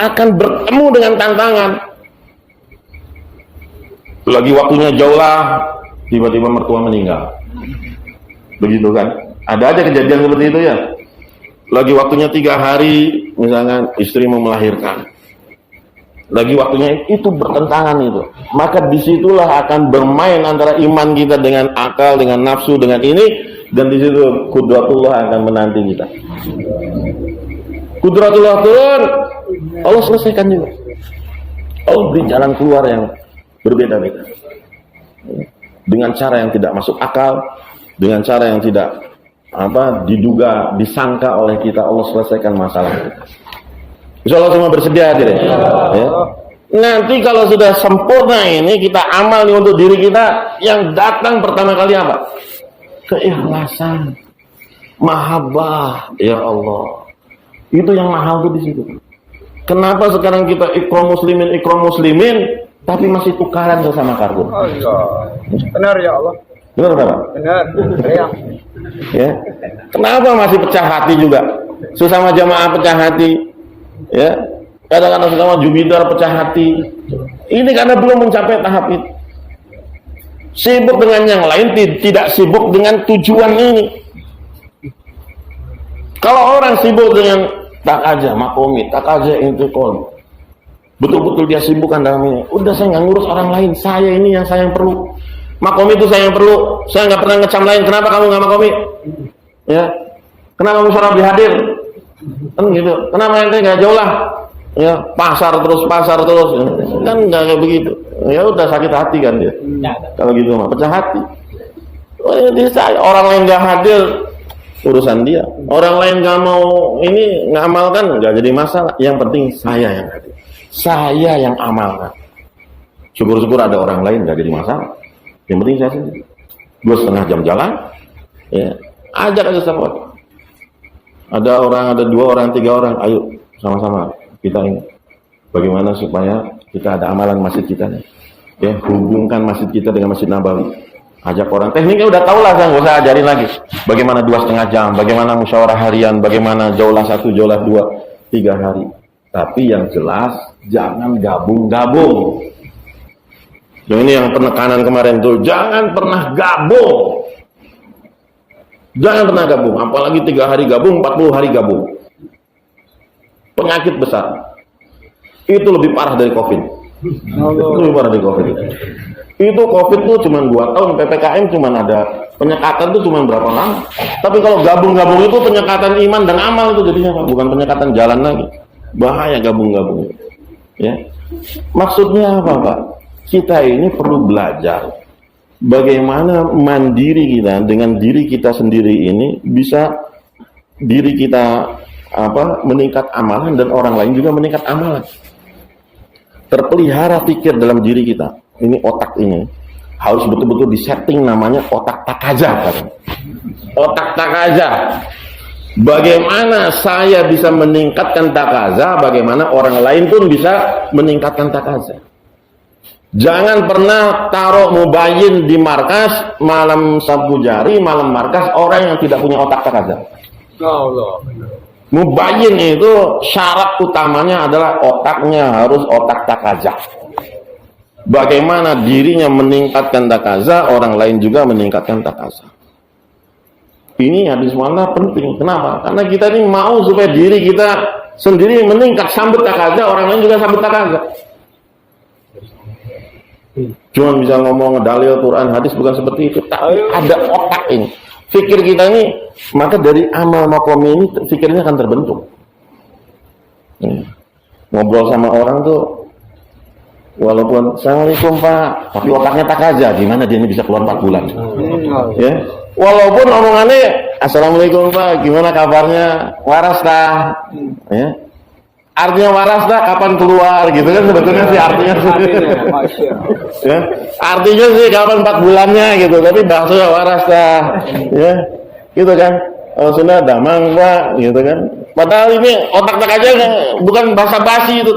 akan bertemu dengan tantangan. Lagi waktunya jauh lah, tiba-tiba mertua meninggal. Begitu kan? Ada aja kejadian seperti itu ya. Lagi waktunya 3 hari, misalkan istri mau melahirkan. Lagi waktunya itu bertentangan itu. Maka disitulah akan bermain antara iman kita dengan akal, dengan nafsu, dengan ini. Dan disitu kudratullah akan menanti kita. Kudratullah turun, Allah selesaikan juga. Allah beri jalan keluar yang berbeda-beda. Dengan cara yang tidak masuk akal, dengan cara yang tidak diduga, disangka oleh kita, Allah selesaikan masalah kita. Insya Allah semua bersedia hadir ya? Nanti kalau sudah sempurna ini kita amal nih untuk diri kita, yang datang pertama kali apa? Keikhlasan, mahabbah, ya Allah. Itu yang mahal tuh di situ. Kenapa sekarang kita ikram muslimin, tapi masih tukaran sesama karbon? Oh iya. Benar ya Allah. Benar Pak? Benar. Ya. Kenapa masih pecah hati juga? Sesama jamaah pecah hati. Ya. Kadang-kadang sesama jubidar pecah hati. Ini karena belum mencapai tahap itu. Sibuk dengan yang lain, tidak sibuk dengan tujuan ini. Kalau orang sibuk dengan tak aja makomi, tak aja intikol, betul-betul dia sibukkan dalam ini. Udah saya nggak ngurus orang lain, saya ini yang saya yang perlu. Makomi itu saya yang perlu. Saya nggak pernah ngecam lain. Kenapa kamu nggak makomi? Ya. Kenapa musyawarah hadir? Kan gitu. Kenapa ente nggak jauh lah? Ya, pasar terus. Kan nggak kayak begitu. Ya udah sakit hati kan dia. Kalau gitu mah pecah hati. Orang lain nggak hadir, urusan dia. Orang lain nggak mau ini ngamalkan, nggak jadi masalah. Yang penting saya yang hadir. Saya yang amalkan. Syukur-syukur ada orang lain nggak jadi masalah. Yang penting saya sendiri. 2,5 jam jalan, ya, ajak aja sama. Ada orang, ada 2 orang, 3 orang, ayo sama-sama kita ini. Bagaimana supaya kita ada amalan masjid kita nih? Ya, hubungkan masjid kita dengan Masjid Nabawi. Ajak orang. Tekniknya udah tahu lah, saya nggak usah ajarin lagi. Bagaimana 2,5 jam, bagaimana musyawarah harian, bagaimana jaulah 1, jaulah 2, 3 hari. Tapi yang jelas jangan gabung-gabung. Yang ini yang penekanan kemarin tuh, jangan pernah gabung. Jangan pernah gabung, apalagi 3 hari gabung, 40 hari gabung. Penyakit besar. Itu lebih parah dari COVID. Itu lebih parah dari COVID. Itu COVID tuh cuma 2 tahun, PPKM cuma ada penyekatan tuh cuma berapa lama. Tapi kalau gabung-gabung itu penyekatan iman dan amal itu jadinya, bukan penyekatan jalan lagi. Bahaya gabung-gabung. Ya. Maksudnya apa, Pak? Kita ini perlu belajar bagaimana mandiri kita dengan diri kita sendiri ini bisa diri kita meningkat amalan dan orang lain juga meningkat amalan. Terpelihara pikir dalam diri kita. Ini otak ini harus betul-betul disetting namanya otak takaja kan. Otak takaja. Bagaimana saya bisa meningkatkan takaza, bagaimana orang lain pun bisa meningkatkan takaza. Jangan pernah taruh mubayyin di markas malam Sabtu Jari, malam markas orang yang tidak punya otak takaza. Mubayyin itu syarat utamanya adalah otaknya harus otak takaza. Bagaimana dirinya meningkatkan takaza, orang lain juga meningkatkan takaza. Ini hadis mualla penting. Kenapa? Karena kita ini mau supaya diri kita sendiri meningkat, sambut takaza, orang lain juga sambut takaza. Cuma bisa ngomong dalil Quran hadis bukan seperti itu. Tapi ada otak ini. Fikir kita ini, maka dari amal makom ini fikirnya akan terbentuk. Ngobrol sama orang tuh, walaupun Assalamualaikum Pak, tapi otaknya takaza, gimana dia ini bisa keluar 4 bulan? Ya. Walaupun omongannya Assalamualaikum Pak, gimana kabarnya? Waras dah. Ya. Artinya waras dah kapan keluar gitu kan sebetulnya sih artinya. Ya. Artinya sih kapan 4 bulannya gitu, tapi bahasanya waras dah. Ya. Gitu kan. Oh sudah damang Pak gitu kan. Padahal ini otak aja bukan basa-basi itu.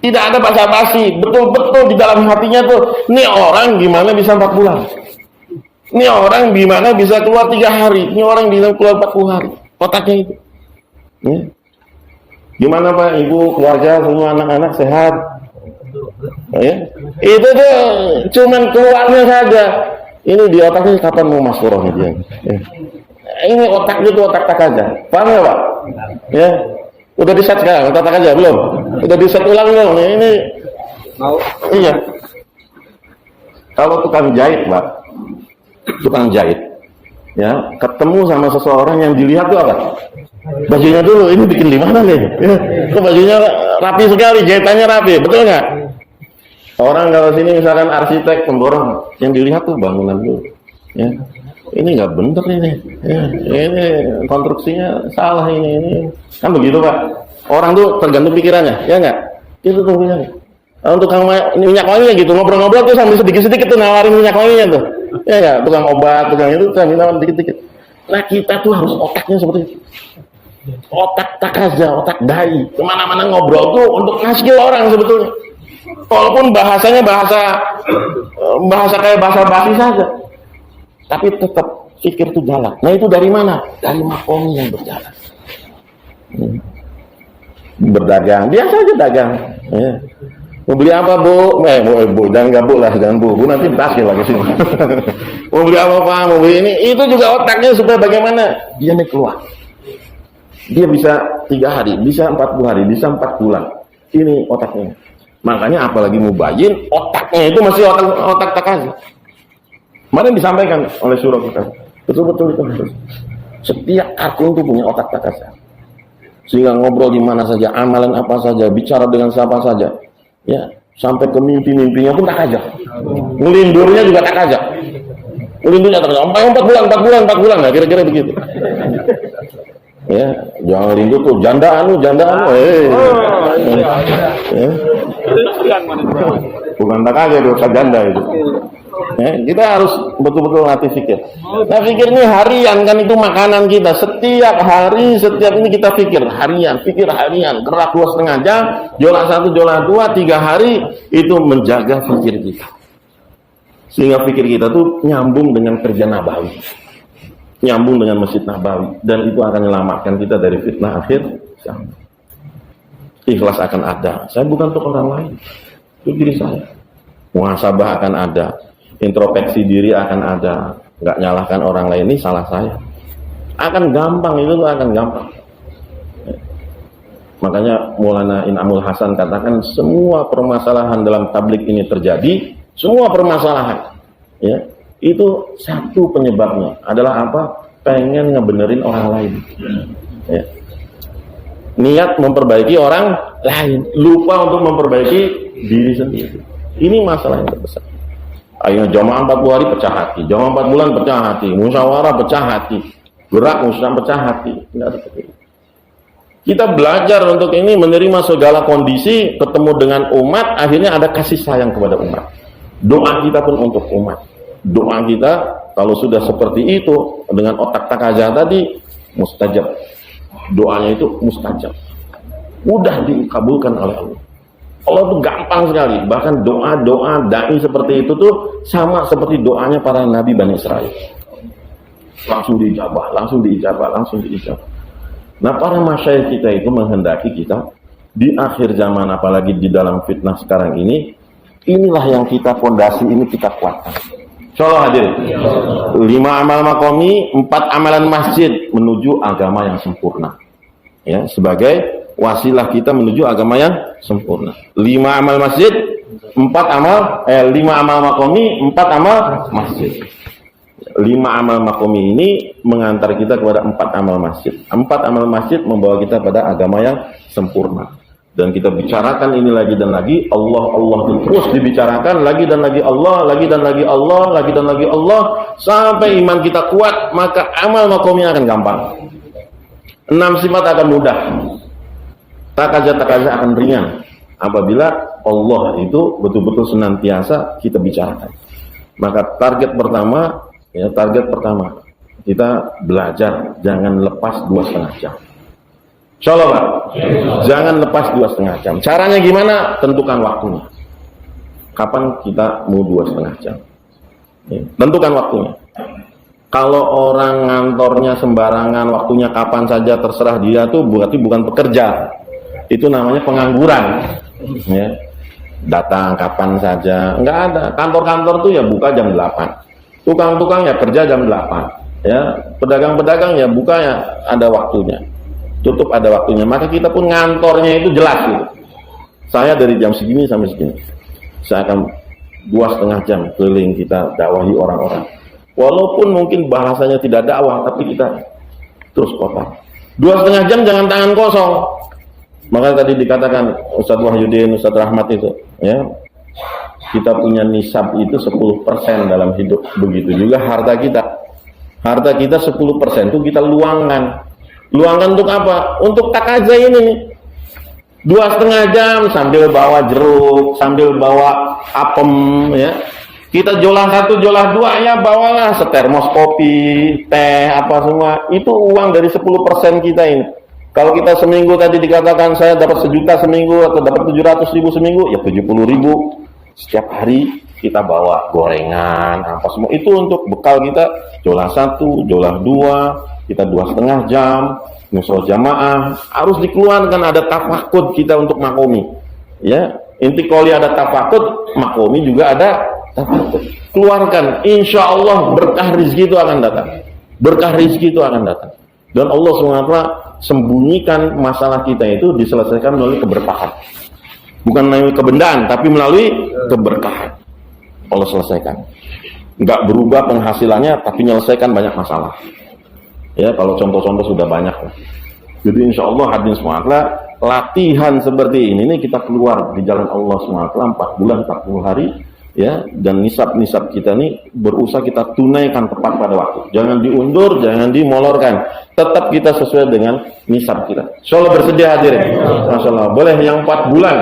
Tidak ada basa-basi, betul-betul di dalam hatinya tuh, ini orang gimana bisa 4 bulan? Ini orang gimana bisa keluar 3 hari? Ini orang bisa keluar 40 hari. Otaknya itu. Ya. Gimana Pak, Ibu, keluarga, semua anak-anak sehat? Ya. Itu tuh cuman keluarnya saja. Ini di otaknya kapan mau masuknya dia? Ya. Ini otaknya itu otak takaza. Paham ya Pak? Ya. Udah di set sekarang, otak takaza belum? Udah di set ulang belum? Ini mau? Iya. Kalau tukang jahit Pak, tukang jahit, ya ketemu sama seseorang yang dilihat tuh apa? Bajunya dulu, ini bikin di mana nih? Ya, kok bajunya rapi sekali, jahitannya rapi, betul nggak? Orang kalau sini misalkan arsitek pemborong, yang dilihat tuh bangunan dulu, ya ini nggak bener ini, ya, ini konstruksinya salah ini kan begitu Pak. Orang tuh tergantung pikirannya, ya nggak? Itu tuh pikirannya. Untuk minyak wanginya gitu, ngobrol-ngobrol tuh sambil sedikit-sedikit tuh nawarin minyak wanginya tuh. Ya enggak, tukang obat, tukang itu sambil nawarin dikit-dikit. Nah kita tuh harus otaknya seperti itu. Otak takaza, otak dai. Kemana-mana ngobrol tuh untuk ngasih orang sebetulnya. Walaupun bahasanya bahasa kayak bahasa basi saja. Tapi tetap pikir tuh jalan. Nah itu dari mana? Dari makom yang berjalan. Berdagang, biasa aja dagang. Ya. Mau beli apa Bu? Bu, jangan gabuk lah, jangan Bu nanti berhasil lagi sini. Mau beli apa Pak? Mau beli ini, itu juga otaknya supaya bagaimana dia nih keluar. Dia bisa 3 hari, bisa 40 hari, bisa 4 bulan. Ini otaknya. Makanya apalagi mubayyin, otaknya itu masih otak takaza. Kemarin disampaikan oleh surah kita. Betul-betul itu harus. Setiap akun itu punya otak takaza. Sehingga ngobrol di mana saja, amalan apa saja, bicara dengan siapa saja. Ya, sampai ke mimpi-mimpinya pun takaza. Ngelindurnya juga takaza. Ngelindurnya takaza. 4 bulan, nah kira-kira begitu. Ya, jangan lindur tuh janda anu. Bukan takaza itu, janda itu. Ya, kita harus betul-betul latih fikir. Nah, fikir ini harian kan, itu makanan kita. Setiap hari, setiap ini kita pikir harian, gerak 2,5 jam, jola 1, jola 2, 3 hari, itu menjaga fikir kita. Sehingga fikir kita tuh nyambung dengan kerja Nabawi. Nyambung dengan Masjid Nabawi. Dan itu akan menyelamatkan kita dari fitnah akhir zaman. Ikhlas akan ada. Saya bukan untuk orang lain. Itu diri saya. Muhasabah akan ada. Introspeksi diri akan ada. Nggak nyalahkan orang lain, ini salah saya. Akan gampang, itu tuh akan gampang. Makanya Maulana In'amul Hasan katakan semua permasalahan dalam tablik ini terjadi, semua permasalahan, ya, itu satu penyebabnya adalah apa? Pengen ngebenerin orang lain. Ya. Niat memperbaiki orang lain, lupa untuk memperbaiki diri sendiri. Ini masalah yang terbesar. Ayo jamaah 40 hari pecah hati, jamaah 4 bulan pecah hati, musyawarah pecah hati, gerak musyawarah pecah hati. Tidak seperti itu. Kita belajar untuk ini, menerima segala kondisi, ketemu dengan umat, akhirnya ada kasih sayang kepada umat. Doa kita pun untuk umat. Doa kita kalau sudah seperti itu dengan otak takaza tadi mustajab. doanya itu mustajab, mudah dikabulkan oleh Allah. Allah itu gampang sekali. Bahkan doa-doa dai seperti itu tuh sama seperti doanya para nabi Bani Israel. Langsung diijabah, langsung diijabah, langsung diijabah. Nah, para masyayikh kita itu menghendaki kita di akhir zaman, apalagi di dalam fitnah sekarang ini, inilah yang kita fondasi ini kita kuatkan. Insyaallah hadirin. 5 amal maqami, 4 amalan masjid menuju agama yang sempurna. Ya, sebagai wasilah kita menuju agama yang sempurna. 5 amal masjid, 5 amal maqami, 4 amal masjid. 5 amal maqami ini mengantar kita kepada 4 amal masjid. 4 amal masjid membawa kita pada agama yang sempurna. Dan kita bicarakan ini lagi dan lagi, Allah terus dibicarakan lagi dan lagi Allah, lagi dan lagi Allah, lagi dan lagi Allah, sampai iman kita kuat, maka amal maqami akan gampang. 6 sifat akan mudah. Takaza akan ringan apabila Allah itu betul-betul senantiasa kita bicarakan. Maka target pertama kita belajar, jangan lepas 2,5 jam. Insyaallah Pak, jangan lepas 2,5 jam. Caranya gimana? Tentukan waktunya. Kapan kita mau 2,5 jam? Tentukan waktunya. Kalau orang ngantornya sembarangan, waktunya kapan saja terserah dia, tuh berarti bukan pekerja. Itu namanya pengangguran. Ya. Datang kapan saja, enggak ada. Kantor-kantor tuh ya buka jam 8. Tukang-tukang ya kerja jam 8. Ya, pedagang-pedagang ya buka ya ada waktunya. Tutup ada waktunya. Maka kita pun ngantornya itu jelas gitu. Saya dari jam segini sampai segini. Saya akan 2,5 jam keliling kita dakwahi orang-orang. Walaupun mungkin bahasanya tidak dakwah, tapi kita terus kotak. 2,5 jam jangan tangan kosong. Maka tadi dikatakan Ustadz Wahyudin, Ustadz Rahmat itu, ya, kita punya nisab itu 10% dalam hidup. Begitu juga harta kita. Harta kita 10% itu kita luangkan. Luangkan untuk apa? Untuk takaza ini nih. 2,5 jam sambil bawa jeruk, sambil bawa apem, ya. Kita jolah 1, jolah 2, ya bawalah setermos kopi, teh, apa semua. Itu uang dari 10% kita ini. Kalau kita seminggu tadi dikatakan saya dapat 1 juta seminggu atau dapat 700.000 seminggu, ya 70.000 setiap hari kita bawa gorengan, apa semua. Itu untuk bekal kita jolah 1, jolah 2, kita 2,5 jam, nusul jamaah. Harus dikeluarkan, ada tafakud kita untuk makomi. Ya, inti koli ada tafakud, makomi juga ada tafakud. Keluarkan, insya Allah berkah rezeki itu akan datang. Berkah rezeki itu akan datang. Dan Allah SWT sembunyikan masalah kita itu diselesaikan melalui keberkahan. Bukan melalui kebendaan, tapi melalui keberkahan. Allah selesaikan. Enggak berubah penghasilannya, tapi menyelesaikan banyak masalah. Ya, kalau contoh-contoh sudah banyak. Jadi insya Allah hadirin SWT, latihan seperti ini kita keluar di jalan Allah SWT 4 bulan 40 hari. Ya, dan nisab-nisab kita nih berusaha kita tunaikan tepat pada waktu. Jangan diundur, jangan dimolorkan. Tetap kita sesuai dengan nisab kita. Insyaallah bersedia hadirin. Masyaallah. Boleh yang 4 bulan.